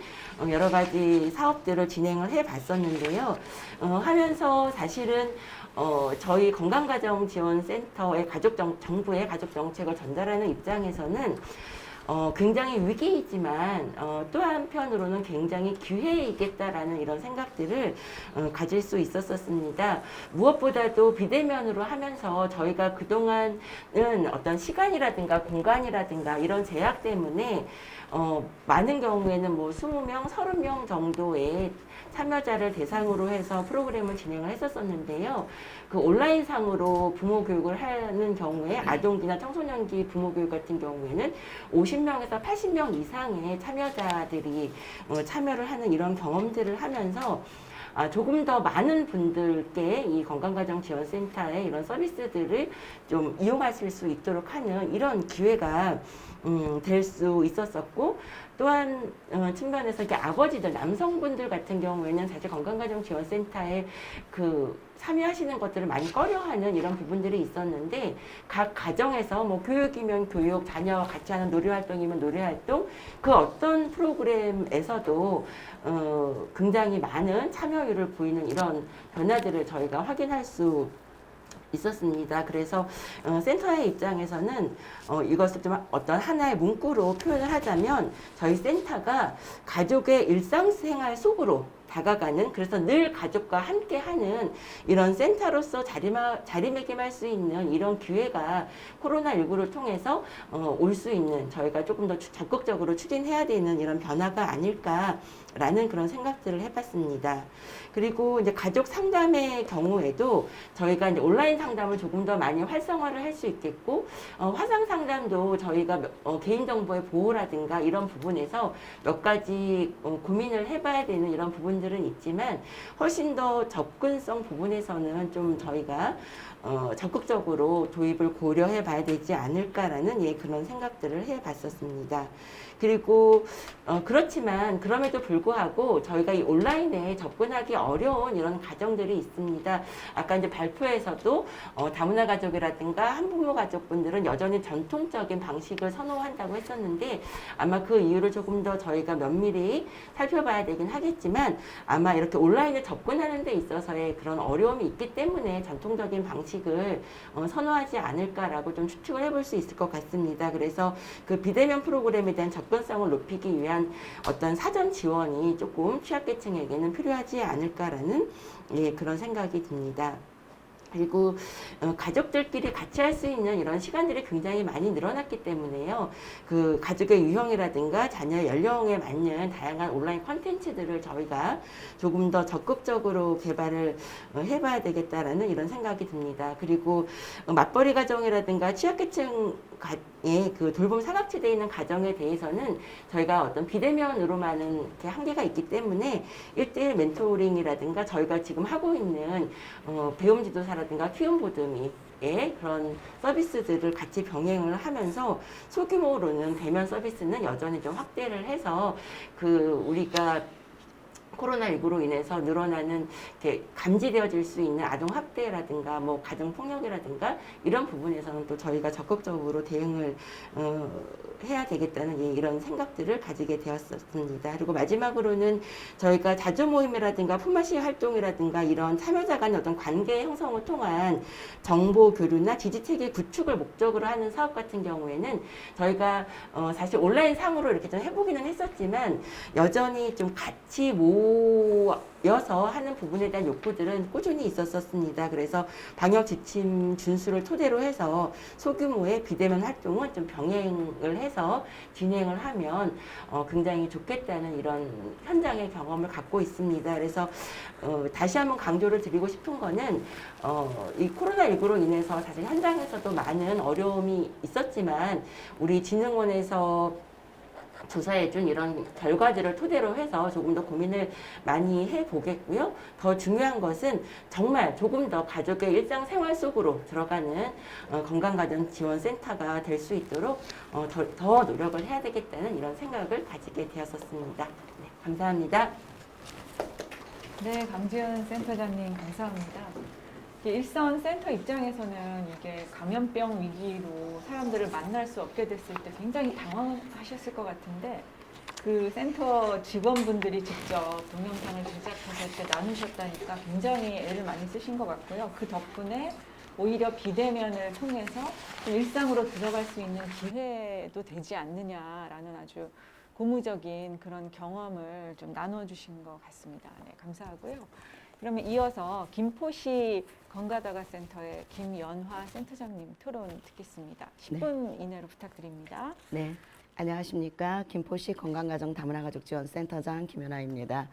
여러 가지 사업들을 진행을 해 봤었는데요. 하면서 사실은 저희 건강가정지원센터의 정부의 가족정책을 전달하는 입장에서는 굉장히 위기이지만 또 한편으로는 굉장히 기회이겠다라는 이런 생각들을 가질 수 있었습니다. 무엇보다도 비대면으로 하면서 저희가 그동안은 어떤 시간이라든가 공간이라든가 이런 제약 때문에 많은 경우에는 뭐 20명, 30명 정도의 참여자를 대상으로 해서 프로그램을 진행을 했었는데요. 그 온라인상으로 부모 교육을 하는 경우에 아동기나 청소년기 부모 교육 같은 경우에는 50명에서 80명 이상의 참여자들이 참여를 하는 이런 경험들을 하면서 조금 더 많은 분들께 이 건강가정지원센터의 이런 서비스들을 좀 이용하실 수 있도록 하는 이런 기회가 될 수 있었었고 또한 측면에서 이렇게 아버지들, 남성분들 같은 경우에는 사실 건강가정지원센터에 참여하시는 것들을 많이 꺼려하는 이런 부분들이 있었는데 각 가정에서 뭐 교육이면 교육, 자녀와 같이 하는 놀이활동이면 놀이활동 그 어떤 프로그램에서도 굉장히 많은 참여율을 보이는 이런 변화들을 저희가 확인할 수 있었습니다. 그래서 센터의 입장에서는 이것을 좀 어떤 하나의 문구로 표현을 하자면 저희 센터가 가족의 일상생활 속으로 다가가는, 그래서 늘 가족과 함께하는 이런 센터로서 자리매김할 수 있는 이런 기회가 코로나19를 통해서 올 수 있는, 저희가 조금 더 적극적으로 추진해야 되는 이런 변화가 아닐까라는 그런 생각들을 해봤습니다. 그리고 이제 가족 상담의 경우에도 저희가 이제 온라인 상담을 조금 더 많이 활성화를 할 수 있겠고, 화상 상담도 저희가 개인정보의 보호라든가 이런 부분에서 몇 가지 고민을 해봐야 되는 이런 부분들은 있지만, 훨씬 더 접근성 부분에서는 좀 저희가 적극적으로 도입을 고려해 봐야 되지 않을까라는 그런 생각들을 해 봤었습니다. 그리고 그렇지만 그럼에도 불구하고 저희가 이 온라인에 접근하기 어려운 이런 가정들이 있습니다. 아까 이제 발표에서도 다문화 가족이라든가 한부모 가족분들은 여전히 전통적인 방식을 선호한다고 했었는데, 아마 그 이유를 조금 더 저희가 면밀히 살펴봐야 되긴 하겠지만, 아마 이렇게 온라인에 접근하는 데 있어서의 그런 어려움이 있기 때문에 전통적인 방식을 선호하지 않을까라고 좀 추측을 해볼 수 있을 것 같습니다. 그래서 그 비대면 프로그램에 대한 접근성을 높이기 위한 어떤 사전 지원이 조금 취약계층에게는 필요하지 않을까라는 그런 생각이 듭니다. 그리고 가족들끼리 같이 할 수 있는 이런 시간들이 굉장히 많이 늘어났기 때문에요. 그 가족의 유형이라든가 자녀 연령에 맞는 다양한 온라인 콘텐츠들을 저희가 조금 더 적극적으로 개발을 해봐야 되겠다라는 이런 생각이 듭니다. 그리고 맞벌이 가정이라든가 취약계층 그 돌봄 사각지대에 있는 가정에 대해서는 저희가 어떤 비대면으로만은 이렇게 한계가 있기 때문에 1:1 멘토링이라든가 저희가 지금 하고 있는 배움 지도사라든가 키움보드미의 그런 서비스들을 같이 병행을 하면서 소규모로는 대면 서비스는 여전히 좀 확대를 해서 그 우리가 코로나19로 인해서 늘어나는 이렇게 감지되어질 수 있는 아동 학대라든가 뭐 가정 폭력이라든가 이런 부분에서는 또 저희가 적극적으로 대응을 해야 되겠다는 이런 생각들을 가지게 되었습니다. 그리고 마지막으로는 저희가 자주 모임이라든가 품앗이 활동이라든가 이런 참여자 간의 어떤 관계 형성을 통한 정보 교류나 지지 체계 구축을 목적으로 하는 사업 같은 경우에는 저희가 사실 온라인 상으로 이렇게 좀 해보기는 했었지만 여전히 좀 같이 모여서 하는 부분에 대한 욕구들은 꾸준히 있었습니다. 그래서 방역 지침 준수를 토대로 해서 소규모의 비대면 활동은 좀 병행을 해서 진행을 하면 굉장히 좋겠다는 이런 현장의 경험을 갖고 있습니다. 그래서 다시 한번 강조를 드리고 싶은 거는 이 코로나19로 인해서 사실 현장에서도 많은 어려움이 있었지만 우리 진흥원에서 조사해준 이런 결과들을 토대로 해서 조금 더 고민을 많이 해보겠고요. 더 중요한 것은 정말 조금 더 가족의 일상생활 속으로 들어가는 건강가정지원센터가 될 수 있도록 더 노력을 해야 되겠다는 이런 생각을 가지게 되었었습니다. 네, 감사합니다. 네, 강지연 센터장님 감사합니다. 일선 센터 입장에서는 이게 감염병 위기로 사람들을 만날 수 없게 됐을 때 굉장히 당황하셨을 것 같은데 그 센터 직원분들이 직접 동영상을 제작해서 이렇게 나누셨다니까 굉장히 애를 많이 쓰신 것 같고요. 그 덕분에 오히려 비대면을 통해서 좀 일상으로 들어갈 수 있는 기회도 되지 않느냐라는 아주 고무적인 그런 경험을 좀 나눠주신 것 같습니다. 네, 감사하고요. 그러면 이어서 김포시 건가다가센터의 김연화 센터장님 토론 듣겠습니다. 10분 이내로 부탁드립니다. 네, 안녕하십니까. 김포시 건강가정 다문화가족지원센터장 김연아입니다.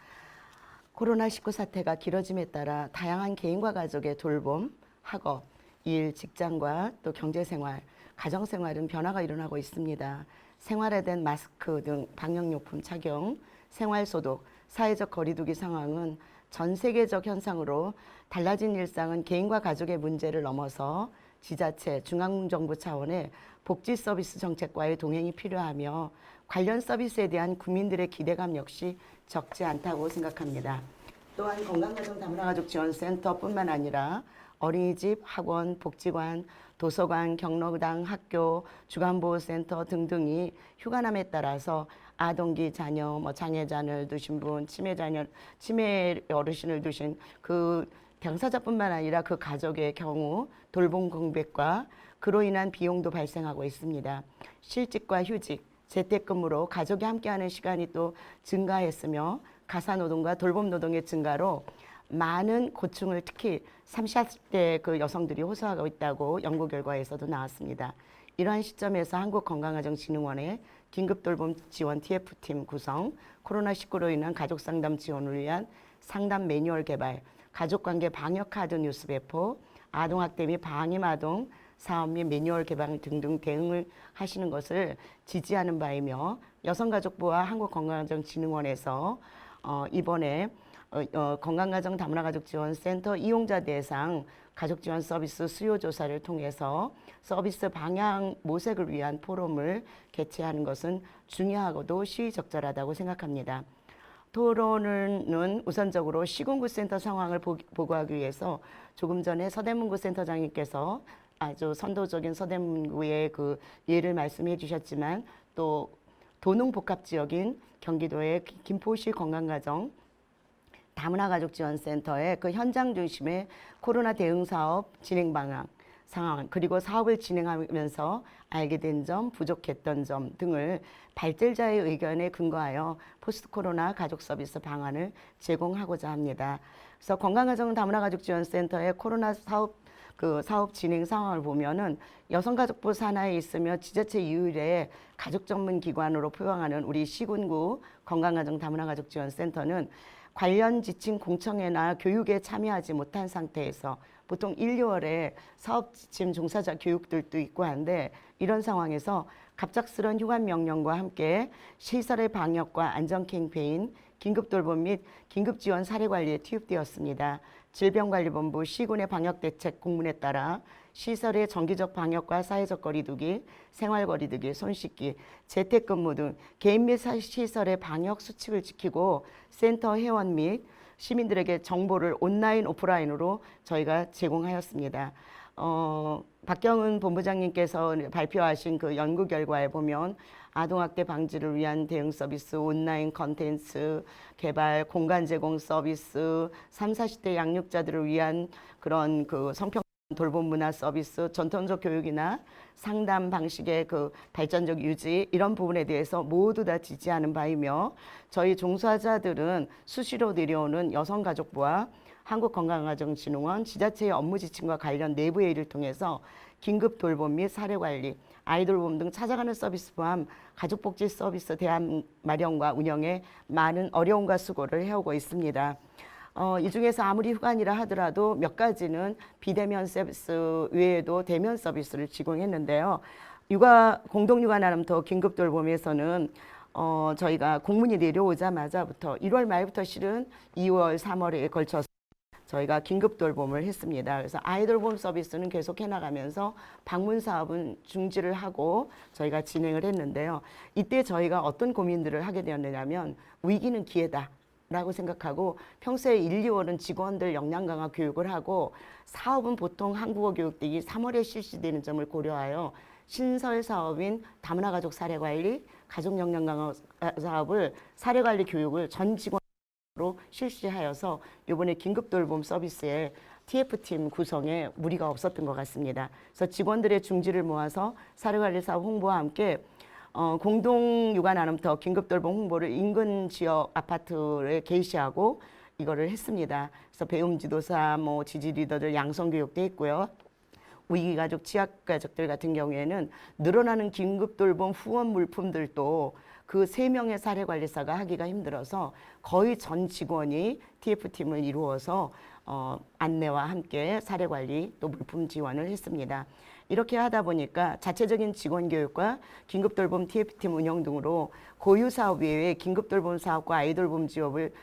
코로나19 사태가 길어짐에 따라 다양한 개인과 가족의 돌봄, 학업, 일, 직장과 또 경제생활, 가정생활은 변화가 일어나고 있습니다. 생활에 대한 마스크 등 방역용품 착용, 생활소독, 사회적 거리두기 상황은 전 세계적 현상으로 달라진 일상은 개인과 가족의 문제를 넘어서 지자체, 중앙정부 차원의 복지 서비스 정책과의 동행이 필요하며 관련 서비스에 대한 국민들의 기대감 역시 적지 않다고 생각합니다. 또한 건강가정 다문화가족지원센터뿐만 아니라 어린이집, 학원, 복지관, 도서관, 경로당, 학교, 주간보호센터 등등이 휴관함에 따라서 아동기 자녀, 장애자녀를 두신 분, 치매 어르신을 두신 그 당사자뿐만 아니라 그 가족의 경우 돌봄 공백과 그로 인한 비용도 발생하고 있습니다. 실직과 휴직, 재택근무로 가족이 함께하는 시간이 또 증가했으며 가사노동과 돌봄노동의 증가로 많은 고충을 특히 30, 40대 그 여성들이 호소하고 있다고 연구 결과에서도 나왔습니다. 이러한 시점에서 한국건강가정진흥원의 긴급돌봄 지원 TF팀 구성, 코로나19로 인한 가족상담 지원을 위한 상담 매뉴얼 개발, 가족관계 방역카드 뉴스 배포, 아동학대 및 방임아동 사업 및 매뉴얼 개발 등등 대응을 하시는 것을 지지하는 바이며 여성가족부와 한국건강가정진흥원에서 이번에 건강가정 다문화가족지원센터 이용자 대상 가족지원 서비스 수요조사를 통해서 서비스 방향 모색을 위한 포럼을 개최하는 것은 중요하고도 시의적절하다고 생각합니다. 토론은 우선적으로 시군구센터 상황을 보고하기 위해서 조금 전에 서대문구 센터장님께서 아주 선도적인 서대문구의 그 예를 말씀해 주셨지만 또 도농복합지역인 경기도의 김포시 건강가정 다문화가족지원센터의 그 현장 중심의 코로나 대응 사업 진행 방향, 상황 그리고 사업을 진행하면서 알게 된 점, 부족했던 점 등을 발제자의 의견에 근거하여 포스트 코로나 가족 서비스 방안을 제공하고자 합니다. 그래서 건강가정 다문화가족지원센터의 코로나 사업 진행 상황을 보면은 여성가족부 산하에 있으며 지자체 이율의 가족 전문 기관으로 포용하는 우리 시군구 건강가정 다문화가족지원센터는 관련 지침 공청회나 교육에 참여하지 못한 상태에서 보통 1, 2월에 사업 지침 종사자 교육들도 있고 한데 이런 상황에서 갑작스런 휴관 명령과 함께 시설의 방역과 안전 캠페인, 긴급돌봄 및 긴급지원 사례관리에 투입되었습니다. 질병관리본부 시군의 방역대책 공문에 따라 시설의 정기적 방역과 사회적 거리두기, 생활거리두기, 손 씻기, 재택근무 등 개인 및 시설의 방역 수칙을 지키고 센터 회원 및 시민들에게 정보를 온라인, 오프라인으로 저희가 제공하였습니다. 박경은 본부장님께서 발표하신 그 연구 결과에 보면 아동학대 방지를 위한 대응 서비스, 온라인 컨텐츠 개발, 공간 제공 서비스, 30, 40대 양육자들을 위한 그런 그 성평 돌봄 문화 서비스, 전통적 교육이나 상담 방식의 그 발전적 유지 이런 부분에 대해서 모두 다 지지하는 바이며 저희 종사자들은 수시로 내려오는 여성가족부와 한국건강가정진흥원 지자체의 업무 지침과 관련 내부 회의를 통해서 긴급 돌봄 및 사례관리, 아이돌봄 등 찾아가는 서비스 포함 가족복지 서비스 대안 마련과 운영에 많은 어려움과 수고를 해오고 있습니다. 이 중에서 아무리 휴관이라 하더라도 몇 가지는 비대면 서비스 외에도 대면 서비스를 제공했는데요. 공동육아 나눔터 긴급돌봄에서는 저희가 공문이 내려오자마자부터 1월 말부터 실은 2월, 3월에 걸쳐서 저희가 긴급돌봄을 했습니다. 그래서 아이돌봄 서비스는 계속 해나가면서 방문 사업은 중지를 하고 저희가 진행을 했는데요. 이때 저희가 어떤 고민들을 하게 되었느냐면 위기는 기회다. 라고 생각하고 평소에 1, 2월은 직원들 역량 강화 교육을 하고 사업은 보통 한국어 교육대기 3월에 실시되는 점을 고려하여 신설 사업인 다문화 가족 사례관리, 가족 역량 강화 사업을 사례관리 교육을 전 직원으로 실시하여서 이번에 긴급돌봄 서비스에 TF팀 구성에 무리가 없었던 것 같습니다. 그래서 직원들의 중지를 모아서 사례관리 사업 홍보와 함께 공동육아 나눔터 긴급돌봄 홍보를 인근 지역 아파트에 게시하고 이거를 했습니다. 그래서 배움 지도사, 지지 리더들 양성 교육도 했고요. 위기가족, 취약가족들 같은 경우에는 늘어나는 긴급돌봄 후원 물품들도 그 3명의 사례관리사가 하기가 힘들어서 거의 전 직원이 TF팀을 이루어서 안내와 함께 사례관리 또 물품 지원을 했습니다. 이렇게 하다 보니까 자체적인 직원 교육과 긴급돌봄 TF팀 운영 등으로 고유 사업 외에 긴급돌봄 사업과 아이돌봄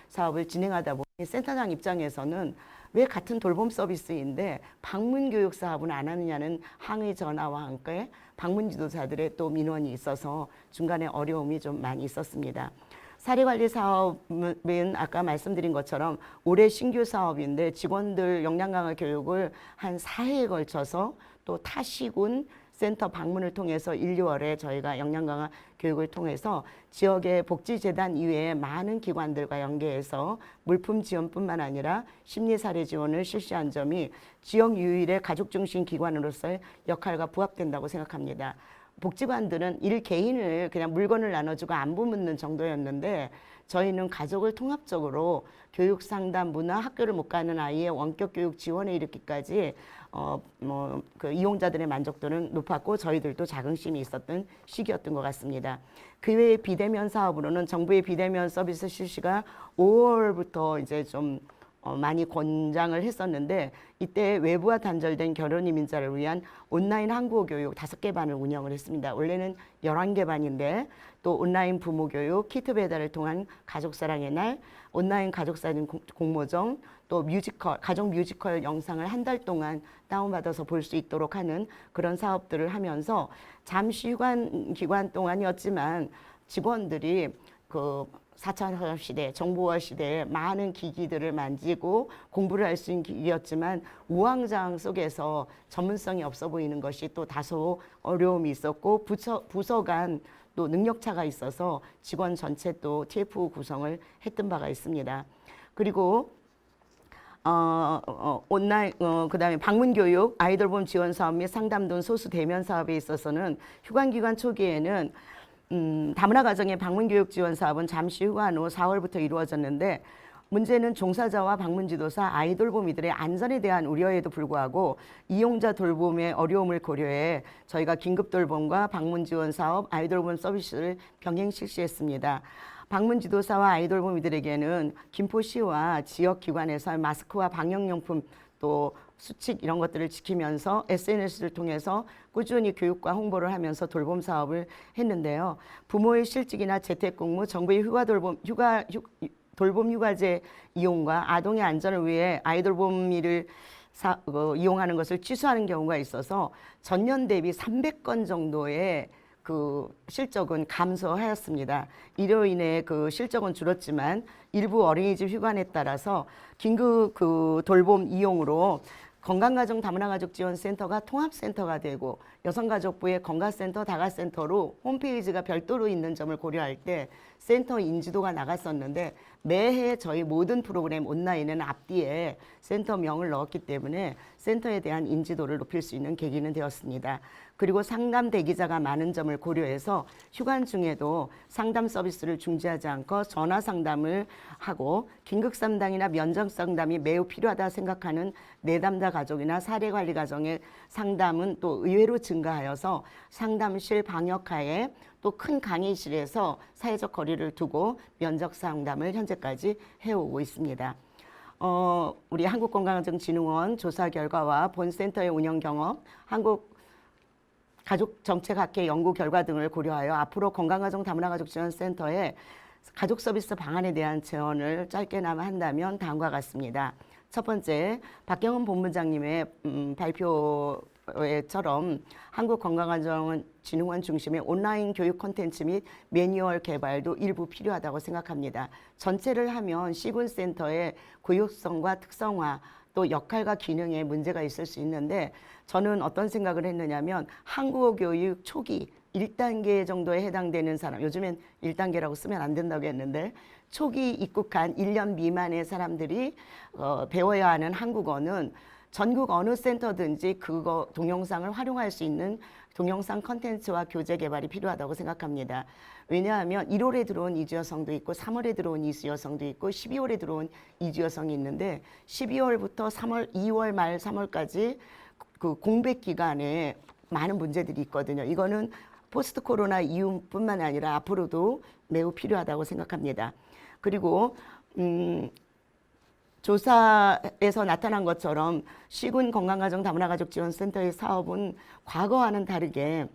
사업을 진행하다 보니 센터장 입장에서는 왜 같은 돌봄 서비스인데 방문 교육 사업은 안 하느냐는 항의 전화와 함께 방문 지도사들의 또 민원이 있어서 중간에 어려움이 좀 많이 있었습니다. 사례관리 사업은 아까 말씀드린 것처럼 올해 신규 사업인데 직원들 역량 강화 교육을 한 4회에 걸쳐서 또 타시군 센터 방문을 통해서 1, 2월에 저희가 역량 강화 교육을 통해서 지역의 복지재단 이외에 많은 기관들과 연계해서 물품 지원뿐만 아니라 심리사례 지원을 실시한 점이 지역 유일의 가족 중심 기관으로서의 역할과 부합된다고 생각합니다. 복지관들은 일 개인을 그냥 물건을 나눠주고 안부 묻는 정도였는데 저희는 가족을 통합적으로 교육 상담, 문화, 학교를 못 가는 아이의 원격 교육 지원에 이르기까지 그 이용자들의 만족도는 높았고 저희들도 자긍심이 있었던 시기였던 것 같습니다. 그 외에 비대면 사업으로는 정부의 비대면 서비스 실시가 5월부터 이제 좀 많이 권장을 했었는데 이때 외부와 단절된 결혼 이민자를 위한 온라인 한국어 교육 5개 반을 운영을 했습니다. 원래는 11개 반인데 또 온라인 부모 교육, 키트 배달을 통한 가족사랑의 날, 온라인 가족사진 공모전, 또 뮤지컬, 가족 뮤지컬 영상을 한 달 동안 다운받아서 볼 수 있도록 하는 그런 사업들을 하면서 잠시 휴관 기간 동안이었지만 직원들이 그 4차 산업 시대, 정보화 시대에 많은 기기들을 만지고 공부를 할 수 있는 기기였지만 우왕좌왕 속에서 전문성이 없어 보이는 것이 또 다소 어려움이 있었고 부서 간 또 능력차가 있어서 직원 전체 또 TF 구성을 했던 바가 있습니다. 그리고 온라인 그다음에 방문 교육, 아이돌봄 지원 사업 및 상담 등 소수 대면 사업에 있어서는 휴관 기간 초기에는 다문화 가정의 방문 교육 지원 사업은 잠시 휴관 후 4월부터 이루어졌는데 문제는 종사자와 방문 지도사, 아이돌봄이들의 안전에 대한 우려에도 불구하고 이용자 돌봄의 어려움을 고려해 저희가 긴급 돌봄과 방문 지원 사업, 아이돌봄 서비스를 병행 실시했습니다. 방문 지도사와 아이돌봄이들에게는 김포시와 지역 기관에서 마스크와 방역용품 또 수칙 이런 것들을 지키면서 SNS를 통해서 꾸준히 교육과 홍보를 하면서 돌봄 사업을 했는데요. 부모의 실직이나 재택근무, 정부의 돌봄 휴가제 이용과 아동의 안전을 위해 아이돌봄이를 이용하는 것을 취소하는 경우가 있어서 전년 대비 300건 정도의 그 실적은 감소하였습니다. 이로 인해 그 실적은 줄었지만 일부 어린이집 휴관에 따라서 긴급 그 돌봄 이용으로 건강가정 다문화가족지원센터가 통합센터가 되고 여성가족부의 건강센터, 다가센터로 홈페이지가 별도로 있는 점을 고려할 때 센터 인지도가 나갔었는데 매해 저희 모든 프로그램 온라인은 앞뒤에 센터명을 넣었기 때문에 센터에 대한 인지도를 높일 수 있는 계기는 되었습니다. 그리고 상담 대기자가 많은 점을 고려해서 휴관 중에도 상담 서비스를 중지하지 않고 전화 상담을 하고 긴급 상담이나 면접 상담이 매우 필요하다 생각하는 내담자 가족이나 사례관리 가정의 상담은 또 의외로 증가하여서 상담실 방역하에 또 큰 강의실에서 사회적 거리를 두고 면접 상담을 현재까지 해오고 있습니다. 우리 한국건강가정진흥원 조사 결과와 본센터의 운영 경험, 한국가족정책학회 연구 결과 등을 고려하여 앞으로 건강가정 다문화가족지원센터의 가족 서비스 방안에 대한 제언을 짧게나마 한다면 다음과 같습니다. 첫 번째, 박경은 본부장님의 발표처럼 한국건강가정진흥원 중심의 온라인 교육 콘텐츠 및 매뉴얼 개발도 일부 필요하다고 생각합니다. 전체를 하면 시군센터의 고유성과 특성화 또 역할과 기능에 문제가 있을 수 있는데 저는 어떤 생각을 했느냐면 한국어 교육 초기 1단계 정도에 해당되는 사람, 요즘엔 1단계라고 쓰면 안 된다고 했는데 초기 입국한 1년 미만의 사람들이 배워야 하는 한국어는 전국 어느 센터든지 그거 동영상을 활용할 수 있는 동영상 컨텐츠와 교재 개발이 필요하다고 생각합니다. 왜냐하면 1월에 들어온 이주 여성도 있고 3월에 들어온 이주 여성도 있고 12월에 들어온 이주 여성이 있는데 12월부터 2월 말 3월까지 그 공백 기간에 많은 문제들이 있거든요. 이거는 포스트 코로나 이후뿐만 아니라 앞으로도 매우 필요하다고 생각합니다. 그리고 조사에서 나타난 것처럼 시군 건강가정 다문화가족지원센터의 사업은 과거와는 다르게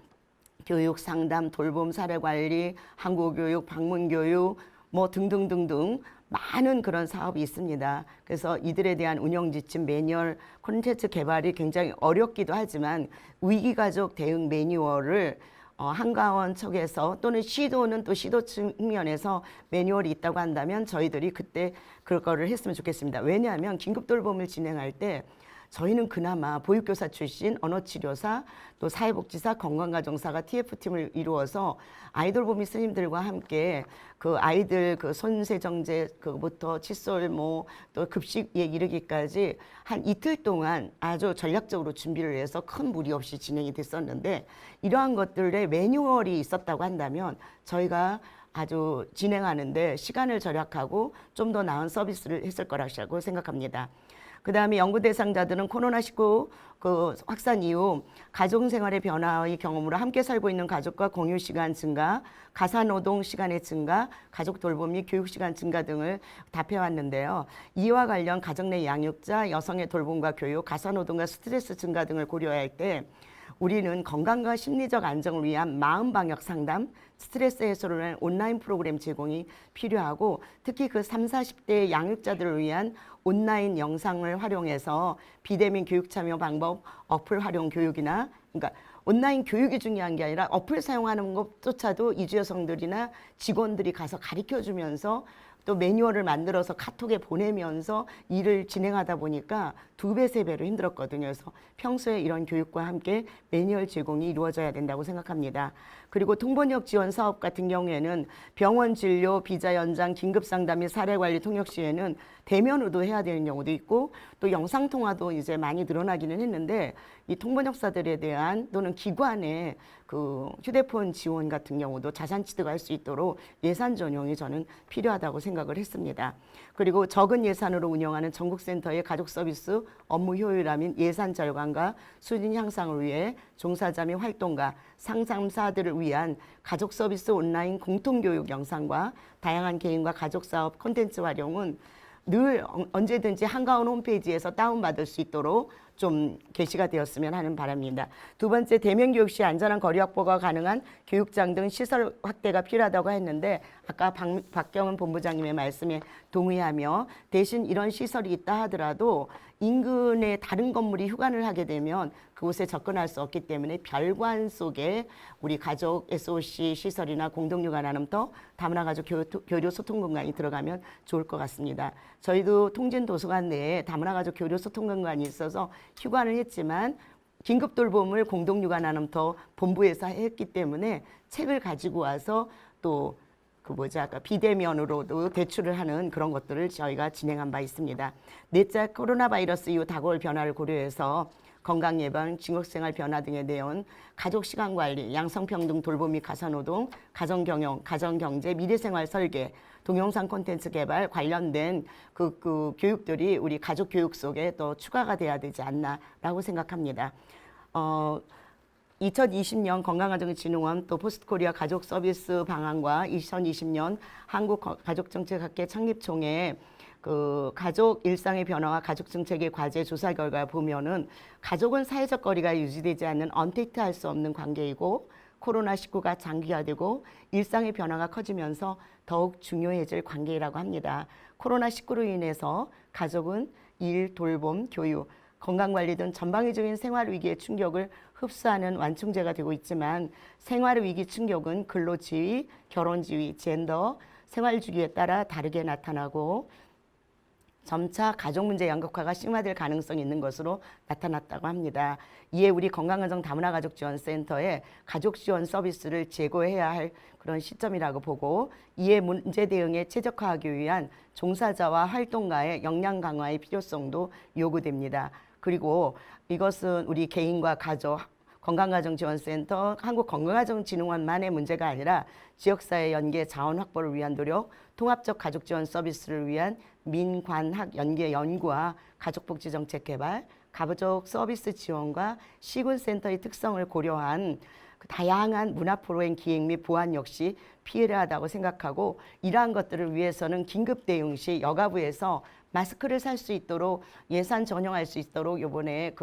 교육, 상담, 돌봄, 사례관리, 한국어교육, 방문교육 뭐 등등등등 많은 그런 사업이 있습니다. 그래서 이들에 대한 운영지침, 매뉴얼, 콘텐츠 개발이 굉장히 어렵기도 하지만 위기가족 대응 매뉴얼을 한가원 측에서 또는 시도는 또 시도 측면에서 매뉴얼이 있다고 한다면 저희들이 그때 그거를 했으면 좋겠습니다. 왜냐하면 긴급 돌봄을 진행할 때 저희는 그나마 보육교사 출신, 언어치료사, 또 사회복지사, 건강가정사가 TF팀을 이루어서 아이돌 보미 스님들과 함께 그 아이들 그 손세정제 그부터 칫솔 또 급식에 이르기까지 한 이틀 동안 아주 전략적으로 준비를 해서 큰 무리 없이 진행이 됐었는데, 이러한 것들의 매뉴얼이 있었다고 한다면 저희가 아주 진행하는데 시간을 절약하고 좀 더 나은 서비스를 했을 거라고 생각합니다. 그 다음에 연구 대상자들은 코로나19 그 확산 이후 가정생활의 변화의 경험으로 함께 살고 있는 가족과 공유 시간 증가, 가사노동 시간의 증가, 가족 돌봄 및 교육 시간 증가 등을 답해왔는데요. 이와 관련 가정 내 양육자, 여성의 돌봄과 교육, 가사노동과 스트레스 증가 등을 고려할 때 우리는 건강과 심리적 안정을 위한 마음 방역 상담, 스트레스 해소를 위한 온라인 프로그램 제공이 필요하고, 특히 그 30, 40대 양육자들을 위한 온라인 영상을 활용해서 비대면 교육 참여 방법, 어플 활용 교육이나, 그러니까 온라인 교육이 중요한 게 아니라 어플 사용하는 것조차도 이주 여성들이나 직원들이 가서 가르쳐 주면서 또 매뉴얼을 만들어서 카톡에 보내면서 일을 진행하다 보니까 2배, 3배로 힘들었거든요. 그래서 평소에 이런 교육과 함께 매뉴얼 제공이 이루어져야 된다고 생각합니다. 그리고 통번역 지원 사업 같은 경우에는 병원 진료, 비자 연장, 긴급 상담 및 사례 관리 통역 시에는 대면으로도 해야 되는 경우도 있고, 또 영상 통화도 이제 많이 늘어나기는 했는데, 이 통번역사들에 대한 또는 기관의 그 휴대폰 지원 같은 경우도 자산 취득할 수 있도록 예산 전용이 저는 필요하다고 생각을 했습니다. 그리고 적은 예산으로 운영하는 전국센터의 가족 서비스 업무 효율화 및 예산 절감과 수준 향상을 위해 종사자 및 활동가, 상담사들을 위한 가족 서비스 온라인 공통교육 영상과 다양한 개인과 가족 사업 콘텐츠 활용은 늘 언제든지 한가운 홈페이지에서 다운받을 수 있도록 좀 게시가 되었으면 하는 바람입니다. 두 번째, 대면 교육 시 안전한 거리 확보가 가능한 교육장 등 시설 확대가 필요하다고 했는데, 아까 박경은 본부장님의 말씀에 동의하며, 대신 이런 시설이 있다 하더라도 인근의 다른 건물이 휴관을 하게 되면 그곳에 접근할 수 없기 때문에 별관 속에 우리 가족 SOC 시설이나 공동육아나눔터, 다문화 가족 교류 소통 공간이 들어가면 좋을 것 같습니다. 저희도 통진 도서관 내에 다문화 가족 교류 소통 공간이 있어서 휴관을 했지만 긴급 돌봄을 공동육아나눔터 본부에서 했기 때문에 책을 가지고 와서 또 아까 비대면으로도 대출을 하는 그런 것들을 저희가 진행한 바 있습니다. 넷째, 코로나 바이러스 이후 다가올 변화를 고려해서 건강 예방, 직업생활 변화 등에 대한 가족 시간 관리, 양성평등 돌봄 및 가사노동, 가정경영, 가정경제, 미래생활 설계, 동영상 콘텐츠 개발 관련된 그 교육들이 우리 가족 교육 속에 또 추가가 돼야 되지 않나라고 생각합니다. 2020년 건강가정진흥원 또 포스트코리아 가족 서비스 방안과 2020년 한국가족정책학회 창립총회 그 가족 일상의 변화와 가족정책의 과제 조사 결과 보면은 가족은 사회적 거리가 유지되지 않는 언택트할 수 없는 관계이고, 코로나19가 장기화되고 일상의 변화가 커지면서 더욱 중요해질 관계라고 합니다. 코로나19로 인해서 가족은 일, 돌봄, 교육, 건강관리 등 전방위적인 생활위기의 충격을 흡수하는 완충제가 되고 있지만, 생활위기 충격은 근로지위, 결혼지위, 젠더, 생활주기에 따라 다르게 나타나고 점차 가족문제 양극화가 심화될 가능성이 있는 것으로 나타났다고 합니다. 이에 우리 건강가정 다문화가족지원센터에 가족지원 서비스를 제고해야 할 그런 시점이라고 보고, 이에 문제 대응에 최적화하기 위한 종사자와 활동가의 역량 강화의 필요성도 요구됩니다. 그리고 이것은 우리 개인과 가족, 건강가정지원센터, 한국건강가정진흥원만의 문제가 아니라 지역사회 연계 자원 확보를 위한 노력, 통합적 가족지원 서비스를 위한 민관학 연계 연구와 가족복지정책 개발, 가족 서비스 지원과 시군센터의 특성을 고려한 다양한 문화 프로그램 기획 및 보완 역시 필요하다고 생각하고, 이러한 것들을 위해서는 긴급 대응 시 여가부에서 마스크를 살 수 있도록 예산 전용할 수 있도록 이번에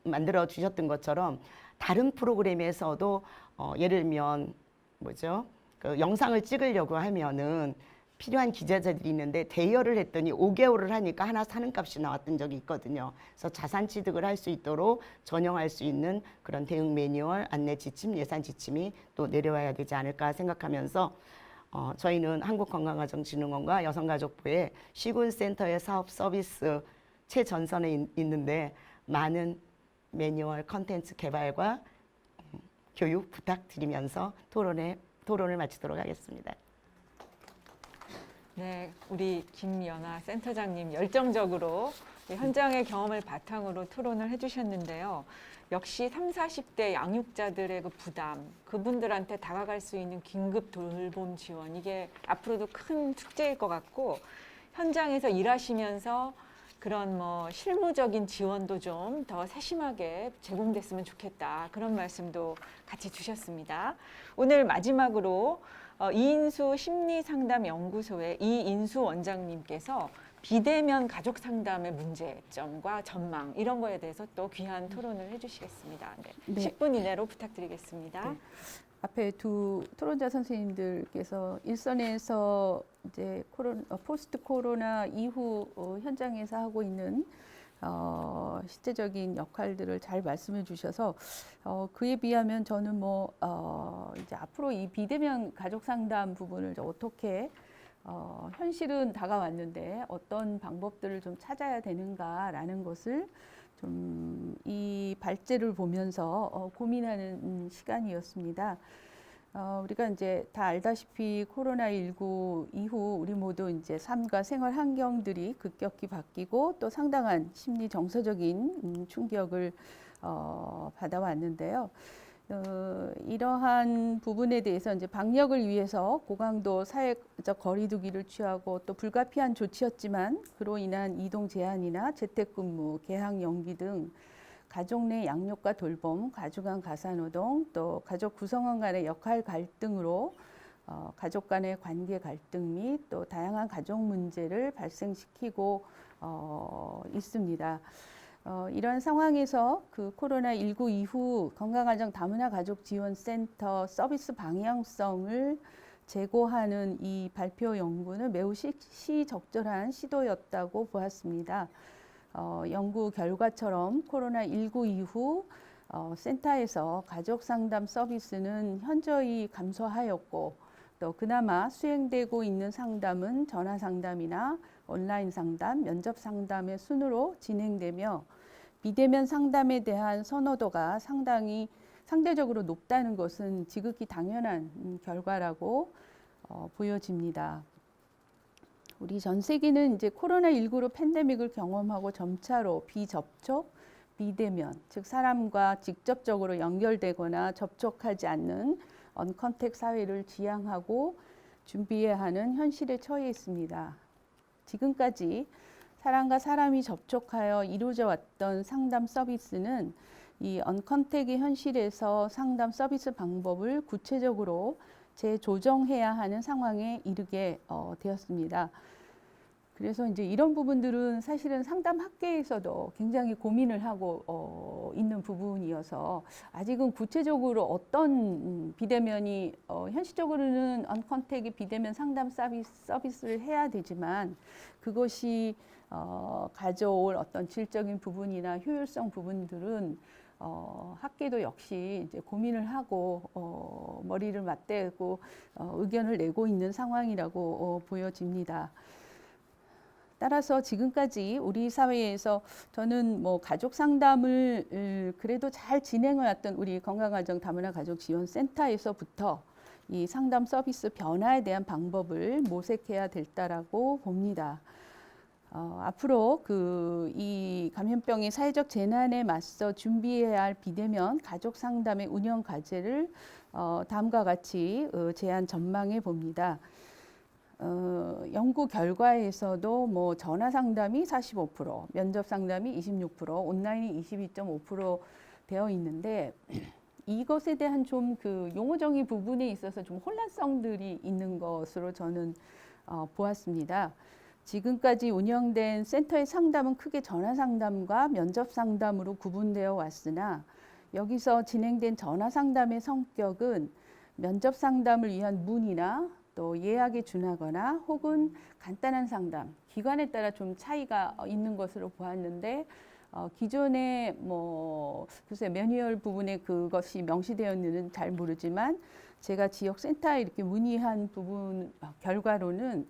만들어 주셨던 것처럼 다른 프로그램에서도 예를 들면 영상을 찍으려고 하면은 필요한 기자들이 있는데 대여를 했더니 5개월을 하니까 하나 사는 값이 나왔던 적이 있거든요. 그래서 자산 취득을 할 수 있도록 전용할 수 있는 그런 대응 매뉴얼, 안내 지침, 예산 지침이 또 내려와야 되지 않을까 생각하면서 저희는 한국건강가정진흥원과 여성가족부의 시군센터의 사업 서비스 최전선에 있는데 많은 매뉴얼 컨텐츠 개발과 교육 부탁드리면서 토론을 마치도록 하겠습니다. 네, 우리 김연아 센터장님 열정적으로 현장의 경험을 바탕으로 토론을 해주셨는데요. 역시 30, 40대 양육자들의 그 부담, 그분들한테 다가갈 수 있는 긴급 돌봄 지원, 이게 앞으로도 큰 숙제일 것 같고, 현장에서 일하시면서 그런 뭐 실무적인 지원도 좀 더 세심하게 제공됐으면 좋겠다. 그런 말씀도 같이 주셨습니다. 오늘 마지막으로 이인수 심리상담연구소의 이인수 원장님께서 비대면 가족 상담의 문제점과 전망 이런 거에 대해서 또 귀한 토론을 해주시겠습니다. 네, 네. 10분 이내로 부탁드리겠습니다. 네. 앞에 두 토론자 선생님들께서 일선에서 이제 포스트 코로나 이후 현장에서 하고 있는 실제적인 역할들을 잘 말씀해 주셔서 그에 비하면 저는 이제 앞으로 이 비대면 가족 상담 부분을 어떻게 현실은 다가왔는데 어떤 방법들을 좀 찾아야 되는가라는 것을 좀 이 발제를 보면서 고민하는 시간이었습니다. 우리가 이제 다 알다시피 코로나19 이후 우리 모두 이제 삶과 생활 환경들이 급격히 바뀌고 또 상당한 심리 정서적인 충격을 받아왔는데요. 이러한 부분에 대해서 이제 방역을 위해서 고강도 사회적 거리두기를 취하고 또 불가피한 조치였지만 그로 인한 이동 제한이나 재택근무, 개학 연기 등 가족 내 양육과 돌봄, 가족 간 가사노동, 또 가족 구성원 간의 역할 갈등으로 가족 간의 관계 갈등 및 또 다양한 가족 문제를 발생시키고 있습니다. 이런 상황에서 그 코로나19 이후 건강가정 다문화 가족 지원센터 서비스 방향성을 제고하는 이 발표 연구는 매우 시적절한 시도였다고 보았습니다. 연구 결과처럼 코로나19 이후 센터에서 가족 상담 서비스는 현저히 감소하였고 또 그나마 수행되고 있는 상담은 전화 상담이나 온라인 상담, 면접 상담의 순으로 진행되며 비대면 상담에 대한 선호도가 상대적으로 높다는 것은 지극히 당연한 결과라고 보여집니다. 우리 전 세계는 이제 코로나19로 팬데믹을 경험하고 점차로 비접촉, 비대면, 즉 사람과 직접적으로 연결되거나 접촉하지 않는 언컨택 사회를 지향하고 준비해야 하는 현실에 처해 있습니다. 지금까지 사람과 사람이 접촉하여 이루어져 왔던 상담 서비스는 이 언컨택의 현실에서 상담 서비스 방법을 구체적으로 재조정해야 하는 상황에 이르게 되었습니다. 그래서 이제 이런 부분들은 사실은 상담 학계에서도 굉장히 고민을 하고 있는 부분이어서 아직은 구체적으로 어떤 비대면이 현실적으로는 언컨택이 비대면 상담 서비스를 해야 되지만 그것이 가져올 어떤 질적인 부분이나 효율성 부분들은 학계도 역시 이제 고민을 하고 머리를 맞대고 의견을 내고 있는 상황이라고 보여집니다. 따라서 지금까지 우리 사회에서 저는 가족 상담을 그래도 잘 진행해왔던 우리 건강가정 다문화 가족 지원센터에서부터 이 상담 서비스 변화에 대한 방법을 모색해야 될다라고 봅니다. 앞으로 이 감염병의 사회적 재난에 맞서 준비해야 할 비대면 가족 상담의 운영 과제를 다음과 같이 제안 전망해 봅니다. 연구 결과에서도 전화 상담이 45%, 면접 상담이 26%, 온라인이 22.5% 되어 있는데 이것에 대한 좀 그 용어정의 부분에 있어서 좀 혼란성들이 있는 것으로 저는 보았습니다. 지금까지 운영된 센터의 상담은 크게 전화 상담과 면접 상담으로 구분되어 왔으나 여기서 진행된 전화 상담의 성격은 면접 상담을 위한 문의나 또 예약에 준하거나 혹은 간단한 상담, 기관에 따라 좀 차이가 있는 것으로 보았는데 기존의 글쎄 매뉴얼 부분에 그것이 명시되어 있는지는 잘 모르지만 제가 지역 센터에 이렇게 문의한 부분 결과로는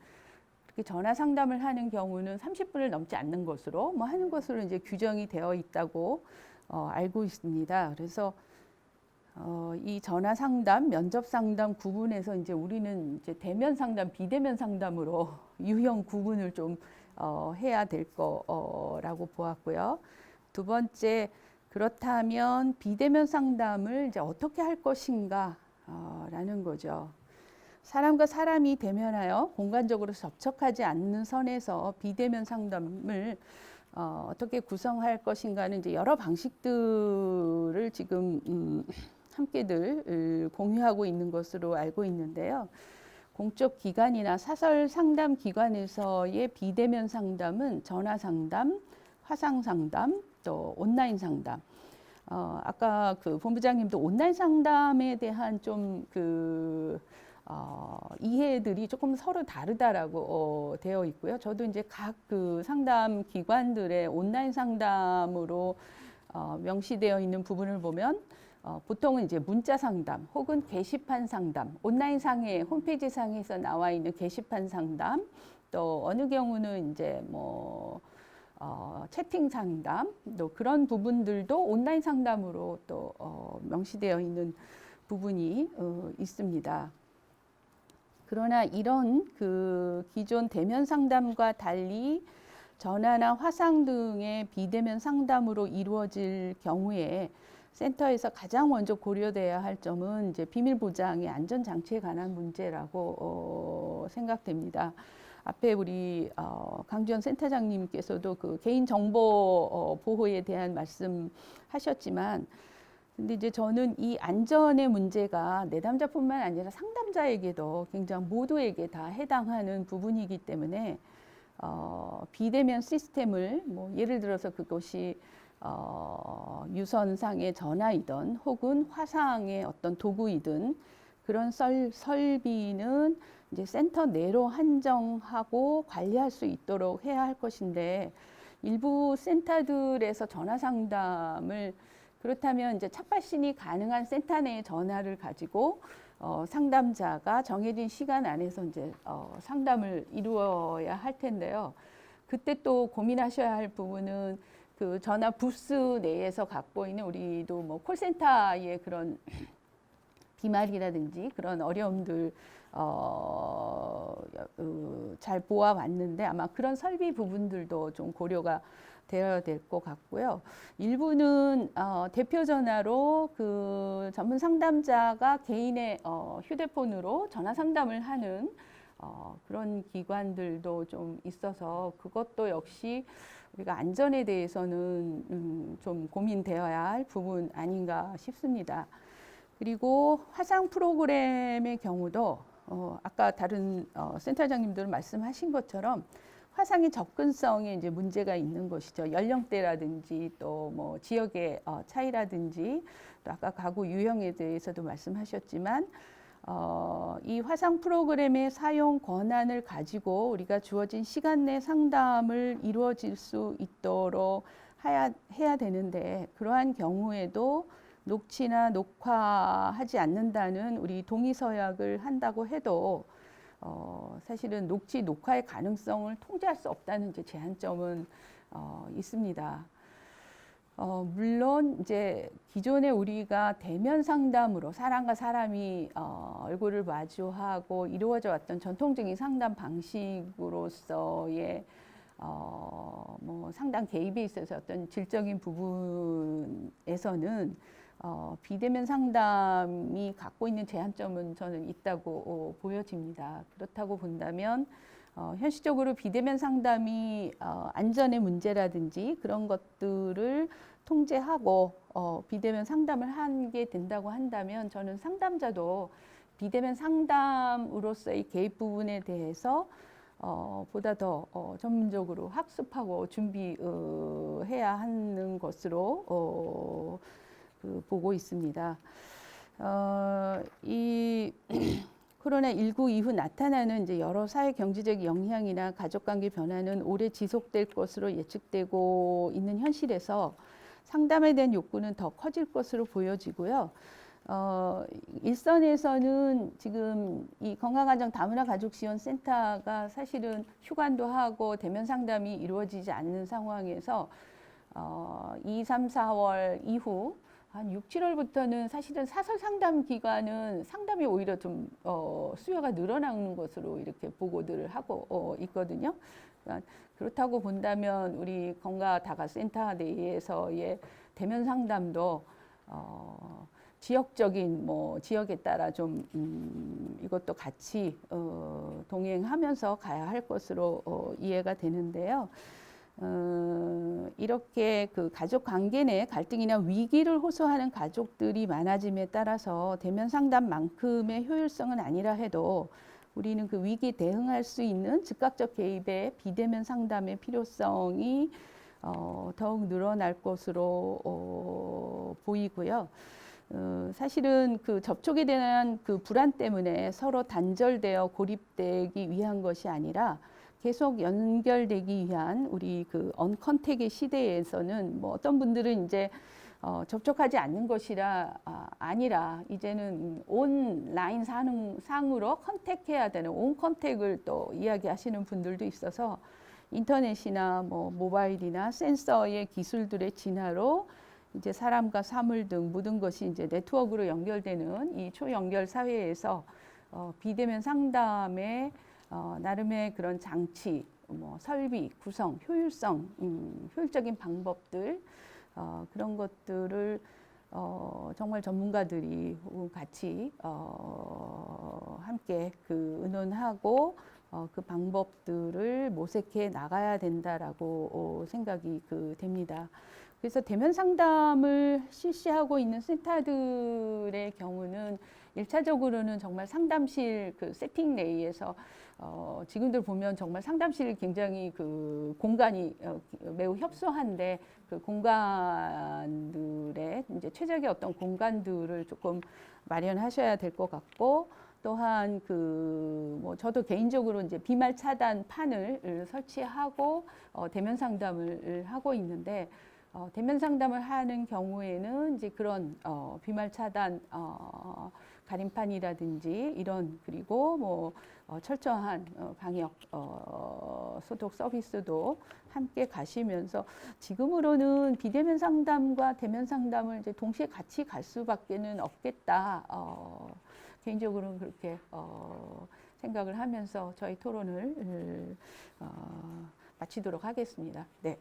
특히 전화 상담을 하는 경우는 30분을 넘지 않는 것으로 뭐 하는 것으로 이제 규정이 되어 있다고 알고 있습니다. 그래서 이 전화 상담, 면접 상담 구분해서 이제 우리는 이제 대면 상담, 비대면 상담으로 유형 구분을 좀 해야 될 거라고 보았고요. 두 번째, 그렇다면 비대면 상담을 이제 어떻게 할 것인가 라는 거죠. 사람과 사람이 대면하여 공간적으로 접촉하지 않는 선에서 비대면 상담을 어떻게 구성할 것인가는 이제 여러 방식들을 지금 함께들 공유하고 있는 것으로 알고 있는데요. 공적 기관이나 사설 상담 기관에서의 비대면 상담은 전화 상담, 화상 상담, 또 온라인 상담. 아까 그 본부장님도 온라인 상담에 대한 좀 이해들이 조금 서로 다르다라고 되어 있고요. 저도 이제 각 그 상담 기관들의 온라인 상담으로 명시되어 있는 부분을 보면 보통은 이제 문자 상담 혹은 게시판 상담, 온라인 상에 홈페이지 상에서 나와 있는 게시판 상담, 또 어느 경우는 이제 뭐 채팅 상담, 또 그런 부분들도 온라인 상담으로 또 명시되어 있는 부분이 있습니다. 그러나 이런 그 기존 대면 상담과 달리 전화나 화상 등의 비대면 상담으로 이루어질 경우에 센터에서 가장 먼저 고려돼야 할 점은 이제 비밀 보장의 안전 장치에 관한 문제라고 생각됩니다. 앞에 우리 강주현 센터장님께서도 그 개인 정보 보호에 대한 말씀하셨지만, 근데 이제 저는 이 안전의 문제가 내담자뿐만 아니라 상담자에게도 굉장히 모두에게 다 해당하는 부분이기 때문에 비대면 시스템을 뭐 예를 들어서 그것이 유선상의 전화이든 혹은 화상의 어떤 도구이든 그런 설비는 이제 센터 내로 한정하고 관리할 수 있도록 해야 할 것인데, 일부 센터들에서 전화 상담을 그렇다면 이제 찻발신이 가능한 센터 내의 전화를 가지고 상담자가 정해진 시간 안에서 이제 상담을 이루어야 할 텐데요. 그때 또 고민하셔야 할 부분은 그 전화 부스 내에서 갖고 있는 우리도 뭐 콜센터의 그런 비말이라든지 그런 어려움들 잘 보아왔는데 아마 그런 설비 부분들도 좀 고려가 되어야 될 것 같고요. 일부는 대표 전화로 그 전문 상담자가 개인의 휴대폰으로 전화 상담을 하는 그런 기관들도 좀 있어서 그것도 역시 우리가 안전에 대해서는 좀 고민되어야 할 부분 아닌가 싶습니다. 그리고 화상 프로그램의 경우도 아까 다른 센터장님들 말씀하신 것처럼 화상의 접근성에 이제 문제가 있는 것이죠. 연령대라든지 또 뭐 지역의 차이라든지 또 아까 가구 유형에 대해서도 말씀하셨지만 이 화상 프로그램의 사용 권한을 가지고 우리가 주어진 시간 내 상담을 이루어질 수 있도록 해야 되는데, 그러한 경우에도 녹취나 녹화하지 않는다는 우리 동의서약을 한다고 해도 사실은 녹취, 녹화의 가능성을 통제할 수 없다는 이제 제한점은 있습니다. 물론 이제 기존에 우리가 대면 상담으로 사람과 사람이 얼굴을 마주하고 이루어져 왔던 전통적인 상담 방식으로서의 뭐 상담 개입에 있어서 어떤 질적인 부분에서는 비대면 상담이 갖고 있는 제한점은 저는 있다고 보여집니다. 그렇다고 본다면 현실적으로 비대면 상담이 안전의 문제라든지 그런 것들을 통제하고 비대면 상담을 하게 된다고 한다면 저는 상담자도 비대면 상담으로서의 개입 부분에 대해서 보다 더 전문적으로 학습하고 준비해야 하는 것으로 보고 있습니다. 이 코로나19 이후 나타나는 이제 여러 사회 경제적 영향이나 가족관계 변화는 오래 지속될 것으로 예측되고 있는 현실에서 상담에 대한 욕구는 더 커질 것으로 보여지고요. 일선에서는 지금 이 건강가정 다문화 가족 지원 센터가 사실은 휴관도 하고 대면 상담이 이루어지지 않는 상황에서 2, 3, 4월 이후 한 6, 7월부터는 사실은 사설 상담 기관은 상담이 오히려 좀 수요가 늘어나는 것으로 이렇게 보고들을 하고 있거든요. 그러니까 그렇다고 본다면 우리 건강다가센터 내에서의 대면 상담도 지역적인 지역에 따라 좀 이것도 같이 동행하면서 가야 할 것으로 이해가 되는데요. 이렇게 그 가족 관계 내 갈등이나 위기를 호소하는 가족들이 많아짐에 따라서 대면 상담만큼의 효율성은 아니라 해도 우리는 그 위기 대응할 수 있는 즉각적 개입의 비대면 상담의 필요성이 더욱 늘어날 것으로 보이고요. 사실은 그 접촉에 대한 그 불안 때문에 서로 단절되어 고립되기 위한 것이 아니라 계속 연결되기 위한 우리 그 언컨택의 시대에서는 어떤 분들은 이제 접촉하지 않는 것이라 아니라 이제는 온라인 상으로 컨택해야 되는 온 컨택을 또 이야기하시는 분들도 있어서 인터넷이나 모바일이나 센서의 기술들의 진화로 이제 사람과 사물 등 모든 것이 이제 네트워크로 연결되는 이 초연결 사회에서 비대면 상담의 나름의 그런 장치, 설비, 구성, 효율성, 효율적인 방법들 그런 것들을 정말 전문가들이 같이 함께 그 의논하고 그 방법들을 모색해 나가야 된다라고 생각이 됩니다. 그래서 대면 상담을 실시하고 있는 센터들의 경우는 1차적으로는 정말 상담실 그 세팅 내에서 지금들 보면 정말 상담실 굉장히 그 공간이 매우 협소한데 그 공간들의 이제 최적의 어떤 공간들을 조금 마련하셔야 될 것 같고 또한 저도 개인적으로 이제 비말 차단 판을 설치하고 대면 상담을 하고 있는데 대면 상담을 하는 경우에는 이제 그런 비말 차단 가림판이라든지 이런 그리고 철저한 방역 소독 서비스도 함께 가시면서 지금으로는 비대면 상담과 대면 상담을 이제 동시에 같이 갈 수밖에는 없겠다. 개인적으로는 그렇게 생각을 하면서 저희 토론을 마치도록 하겠습니다. 네.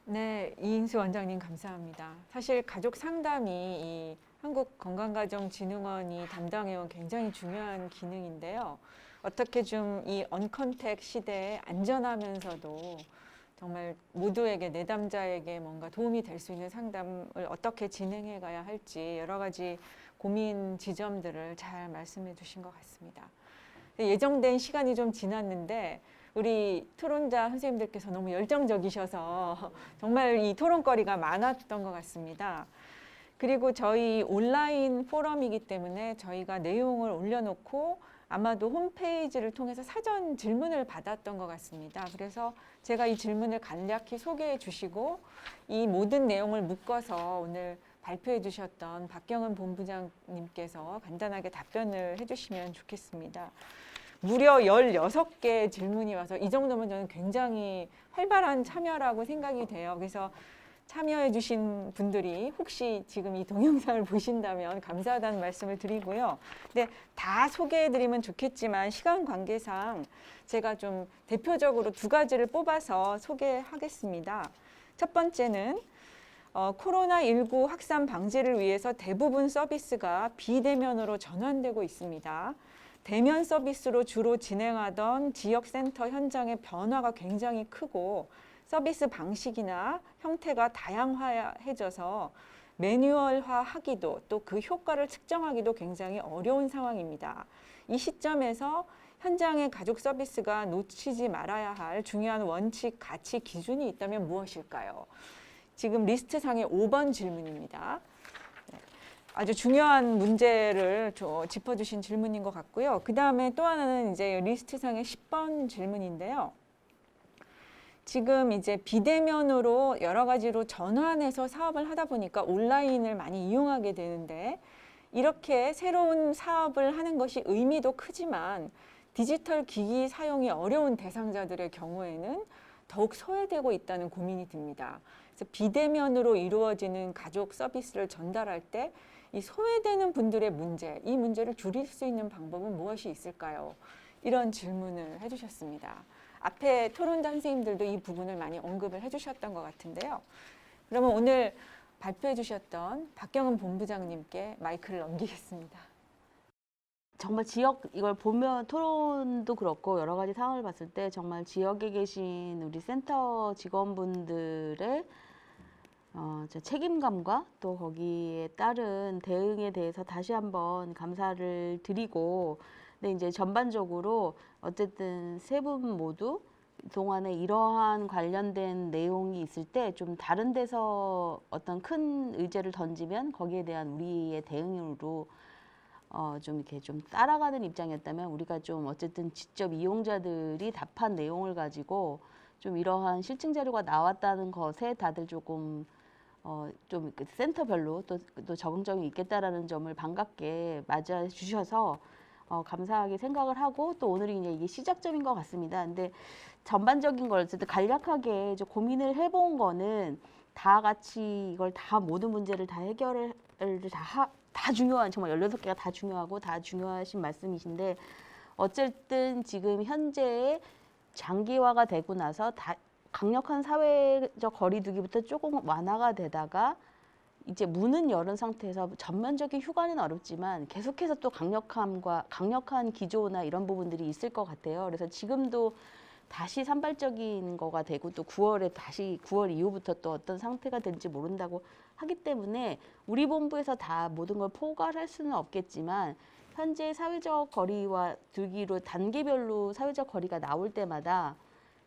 네, 이인수 원장님 감사합니다. 사실 가족 상담이 이 한국건강가정진흥원이 담당해온 굉장히 중요한 기능인데요. 어떻게 좀 이 언컨택 시대에 안전하면서도 정말 모두에게 내담자에게 뭔가 도움이 될 수 있는 상담을 어떻게 진행해 가야 할지 여러 가지 고민 지점들을 잘 말씀해 주신 것 같습니다. 예정된 시간이 좀 지났는데 우리 토론자 선생님들께서 너무 열정적이셔서 정말 이 토론거리가 많았던 것 같습니다. 그리고 저희 온라인 포럼이기 때문에 저희가 내용을 올려놓고 아마도 홈페이지를 통해서 사전 질문을 받았던 것 같습니다. 그래서 제가 이 질문을 간략히 소개해 주시고 이 모든 내용을 묶어서 오늘 발표해 주셨던 박경은 본부장님께서 간단하게 답변을 해주시면 좋겠습니다. 무려 16개의 질문이 와서 이 정도면 저는 굉장히 활발한 참여라고 생각이 돼요. 그래서 참여해 주신 분들이 혹시 지금 이 동영상을 보신다면 감사하다는 말씀을 드리고요. 근데 다 소개해 드리면 좋겠지만 시간 관계상 제가 좀 대표적으로 2가지를 뽑아서 소개하겠습니다. 첫 번째는 코로나19 확산 방지를 위해서 대부분 서비스가 비대면으로 전환되고 있습니다. 대면 서비스로 주로 진행하던 지역센터 현장의 변화가 굉장히 크고 서비스 방식이나 형태가 다양화해져서 매뉴얼화하기도 또 그 효과를 측정하기도 굉장히 어려운 상황입니다. 이 시점에서 현장의 가족 서비스가 놓치지 말아야 할 중요한 원칙, 가치, 기준이 있다면 무엇일까요? 지금 리스트상의 5번 질문입니다. 아주 중요한 문제를 짚어주신 질문인 것 같고요. 그 다음에 또 하나는 이제 리스트상의 10번 질문인데요. 지금 이제 비대면으로 여러 가지로 전환해서 사업을 하다 보니까 온라인을 많이 이용하게 되는데 이렇게 새로운 사업을 하는 것이 의미도 크지만 디지털 기기 사용이 어려운 대상자들의 경우에는 더욱 소외되고 있다는 고민이 듭니다. 그래서 비대면으로 이루어지는 가족 서비스를 전달할 때 이 소외되는 분들의 문제, 이 문제를 줄일 수 있는 방법은 무엇이 있을까요? 이런 질문을 해주셨습니다. 앞에 토론단 선생님들도 이 부분을 많이 언급을 해주셨던 것 같은데요. 그러면 오늘 발표해 주셨던 박경은 본부장님께 마이크를 넘기겠습니다. 정말 지역 이걸 보면 토론도 그렇고 여러 가지 상황을 봤을 때 정말 지역에 계신 우리 센터 직원분들의 책임감과 또 거기에 따른 대응에 대해서 다시 한번 감사를 드리고, 근데 이제 전반적으로 어쨌든 세 분 모두 동안에 이러한 관련된 내용이 있을 때 좀 다른 데서 어떤 큰 의제를 던지면 거기에 대한 우리의 대응으로 좀 이렇게 좀 따라가는 입장이었다면, 우리가 좀 어쨌든 직접 이용자들이 답한 내용을 가지고 좀 이러한 실증 자료가 나왔다는 것에 다들 조금 좀 센터별로 또 적응점이 있겠다라는 점을 반갑게 맞아 주셔서 감사하게 생각을 하고, 또 오늘이 이제 이게 시작점인 것 같습니다. 근데 전반적인 걸 어쨌든 간략하게 좀 고민을 해본 거는 다 같이 이걸 다 모든 문제를 다 해결을 다 중요한, 정말 16개가 다 중요하고 다 중요하신 말씀이신데, 어쨌든 지금 현재 장기화가 되고 나서 강력한 사회적 거리두기부터 조금 완화가 되다가 이제 문은 열은 상태에서 전면적인 휴가는 어렵지만 계속해서 또 강력한 기조나 이런 부분들이 있을 것 같아요. 그래서 지금도 다시 산발적인 거가 되고, 또 9월에 다시 9월 이후부터 또 어떤 상태가 될지 모른다고 하기 때문에 우리 본부에서 다 모든 걸 포괄할 수는 없겠지만, 현재 사회적 거리와 두기로 단계별로 사회적 거리가 나올 때마다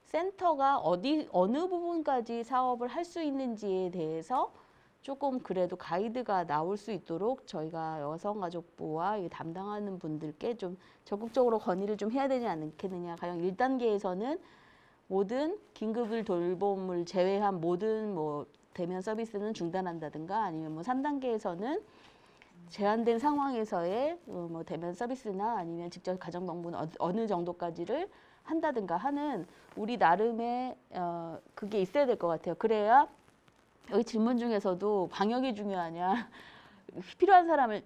센터가 어느 부분까지 사업을 할 수 있는지에 대해서 조금 그래도 가이드가 나올 수 있도록 저희가 여성가족부와 담당하는 분들께 좀 적극적으로 건의를 좀 해야 되지 않겠느냐. 가령 1단계에서는 모든 긴급을 돌봄을 제외한 모든 대면 서비스는 중단한다든가, 아니면 3단계에서는 제한된 상황에서의 대면 서비스나 아니면 직접 가정방문 어느 정도까지를 한다든가 하는 우리 나름의 그게 있어야 될 것 같아요. 그래야 여기 질문 중에서도 방역이 중요하냐, 필요한 사람을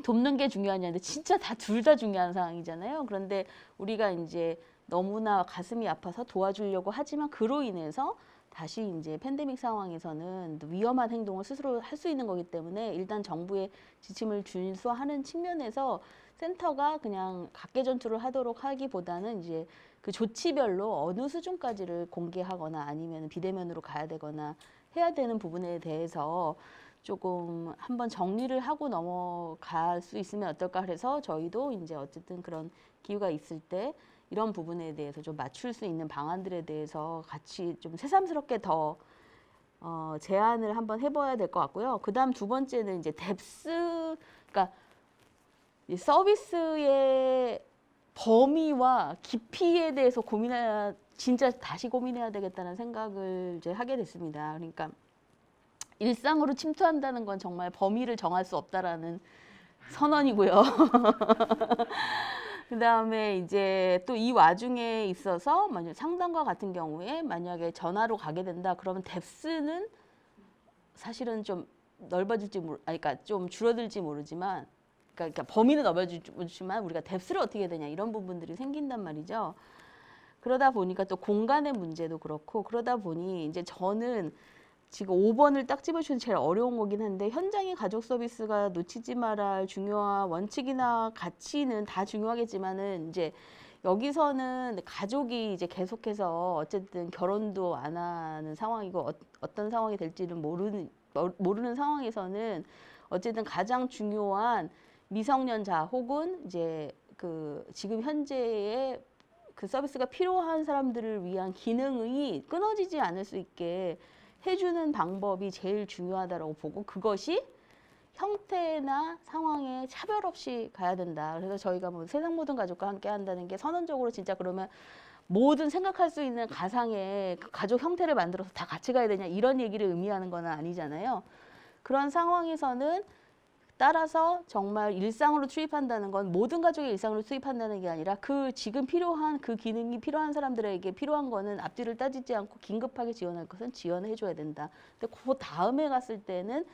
돕는 게 중요하냐는데 진짜 둘 다 중요한 상황이잖아요. 그런데 우리가 이제 너무나 가슴이 아파서 도와주려고 하지만 그로 인해서 다시 이제 팬데믹 상황에서는 위험한 행동을 스스로 할 수 있는 거기 때문에, 일단 정부의 지침을 준수하는 측면에서 센터가 그냥 각계전투를 하도록 하기보다는 이제 그 조치별로 어느 수준까지를 공개하거나 아니면 비대면으로 가야 되거나 해야 되는 부분에 대해서 조금 한번 정리를 하고 넘어갈 수 있으면 어떨까 해서, 저희도 이제 어쨌든 그런 기회가 있을 때 이런 부분에 대해서 좀 맞출 수 있는 방안들에 대해서 같이 좀 새삼스럽게 더 제안을 한번 해봐야 될 것 같고요. 그다음 두 번째는 이제 뎁스, 그러니까 이 서비스의 범위와 깊이에 대해서 진짜 다시 고민해야 되겠다는 생각을 이제 하게 됐습니다. 그러니까 일상으로 침투한다는 건 정말 범위를 정할 수 없다라는 선언이고요. 그다음에 이제 또 이 와중에 있어서 만약 상담과 같은 경우에 만약에 전화로 가게 된다 그러면 뎁스는 사실은 좀 넓어질지 그러니까 좀 줄어들지 모르지만, 그러니까 범위는 넓어지지만 우리가 뎁스를 어떻게 해야 되냐 이런 부분들이 생긴단 말이죠. 그러다 보니까 또 공간의 문제도 그렇고, 그러다 보니 이제 저는 지금 5번을 딱 집어주는 제일 어려운 거긴 한데, 현장의 가족 서비스가 놓치지 말아야 중요한 원칙이나 가치는 다 중요하겠지만은 이제 여기서는 가족이 이제 계속해서 어쨌든 결혼도 안 하는 상황이고 어떤 상황이 될지는 모르는 상황에서는 어쨌든 가장 중요한 미성년자 혹은 이제 그 지금 현재의 그 서비스가 필요한 사람들을 위한 기능이 끊어지지 않을 수 있게 해주는 방법이 제일 중요하다고 보고, 그것이 형태나 상황에 차별 없이 가야 된다. 그래서 저희가 세상 모든 가족과 함께 한다는 게 선언적으로 진짜 그러면 모든 생각할 수 있는 가상의 그 가족 형태를 만들어서 다 같이 가야 되냐 이런 얘기를 의미하는 건 아니잖아요. 그런 상황에서는 따라서 정말 일상으로 투입한다는 건 모든 가족의 일상으로 투입한다는 게 아니라 그 지금 필요한 그 기능이 필요한 사람들에게 필요한 거는 앞뒤를 따지지 않고 긴급하게 지원할 것은 지원해 줘야 된다. 근데 그 다음에 갔을 때는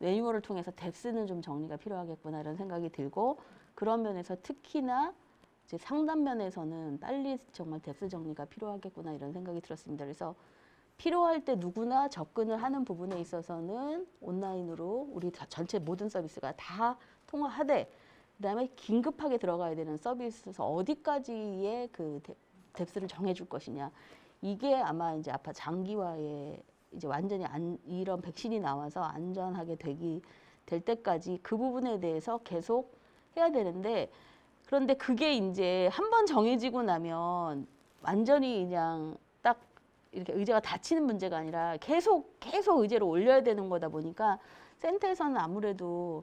매뉴얼을 통해서 뎁스는 좀 정리가 필요하겠구나 이런 생각이 들고 그런 면에서 특히나 이제 상담 면에서는 빨리 정말 뎁스 정리가 필요하겠구나 이런 생각이 들었습니다. 그래서 필요할 때 누구나 접근을 하는 부분에 있어서는 온라인으로 우리 전체 모든 서비스가 다 통화하되 그다음에 긴급하게 들어가야 되는 서비스에서 어디까지의 그 뎁스를 정해줄 것이냐 이게 아마 이제 아파 장기화에 이제 완전히 이런 백신이 나와서 안전하게 될 때까지 그 부분에 대해서 계속 해야 되는데 그런데 그게 이제 한 번 정해지고 나면 완전히 그냥 딱 이렇게 의제가 닫히는 문제가 아니라 계속 의제를 올려야 되는 거다 보니까 센터에서는 아무래도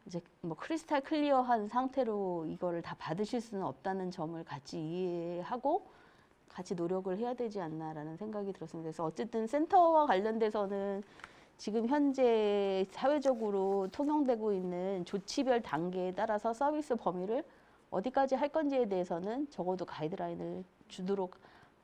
이제 뭐 크리스탈 클리어한 상태로 이거를 다 받으실 수는 없다는 점을 같이 이해하고 같이 노력을 해야 되지 않나라는 생각이 들었습니다. 그래서 어쨌든 센터와 관련돼서는 지금 현재 사회적으로 통용되고 있는 조치별 단계에 따라서 서비스 범위를 어디까지 할 건지에 대해서는 적어도 가이드라인을 주도록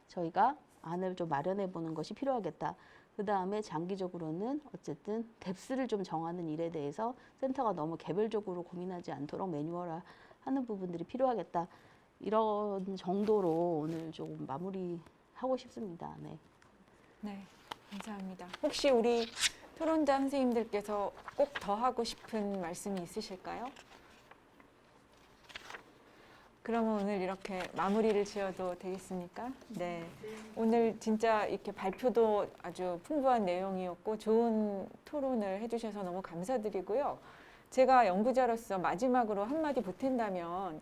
저희가 안을 좀 마련해 보는 것이 필요하겠다. 그 다음에 장기적으로는 어쨌든 뎁스를 좀 정하는 일에 대해서 센터가 너무 개별적으로 고민하지 않도록 매뉴얼화하는 부분들이 필요하겠다. 이런 정도로 오늘 조금 마무리하고 싶습니다. 네. 네, 감사합니다. 혹시 우리 토론자 선생님들께서 꼭 더 하고 싶은 말씀이 있으실까요? 그러면 오늘 이렇게 마무리를 지어도 되겠습니까? 네. 오늘 진짜 이렇게 발표도 아주 풍부한 내용이었고 좋은 토론을 해주셔서 너무 감사드리고요. 제가 연구자로서 마지막으로 한마디 보탠다면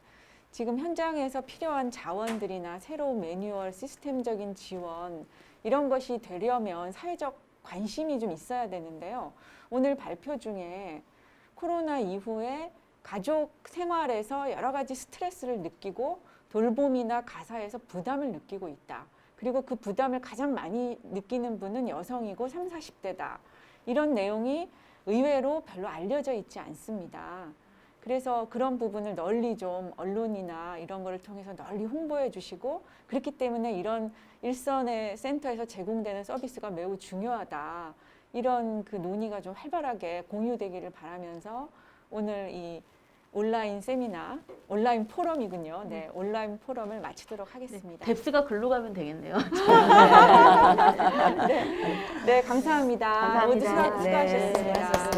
지금 현장에서 필요한 자원들이나 새로운 매뉴얼, 시스템적인 지원 이런 것이 되려면 사회적 관심이 좀 있어야 되는데요. 오늘 발표 중에 코로나 이후에 가족 생활에서 여러 가지 스트레스를 느끼고 돌봄이나 가사에서 부담을 느끼고 있다. 그리고 그 부담을 가장 많이 느끼는 분은 여성이고 30, 40대다. 이런 내용이 의외로 별로 알려져 있지 않습니다. 그래서 그런 부분을 널리 좀 언론이나 이런 거를 통해서 널리 홍보해 주시고 그렇기 때문에 이런 일선의 센터에서 제공되는 서비스가 매우 중요하다. 이런 그 논의가 좀 활발하게 공유되기를 바라면서 오늘 이 온라인 세미나, 온라인 포럼이군요. 네, 온라인 포럼을 마치도록 하겠습니다. 뎁스가 글로 가면 되겠네요. 네, 감사합니다. 모두 감사합니다. 수고하셨습니다. 네, 수고하셨습니다.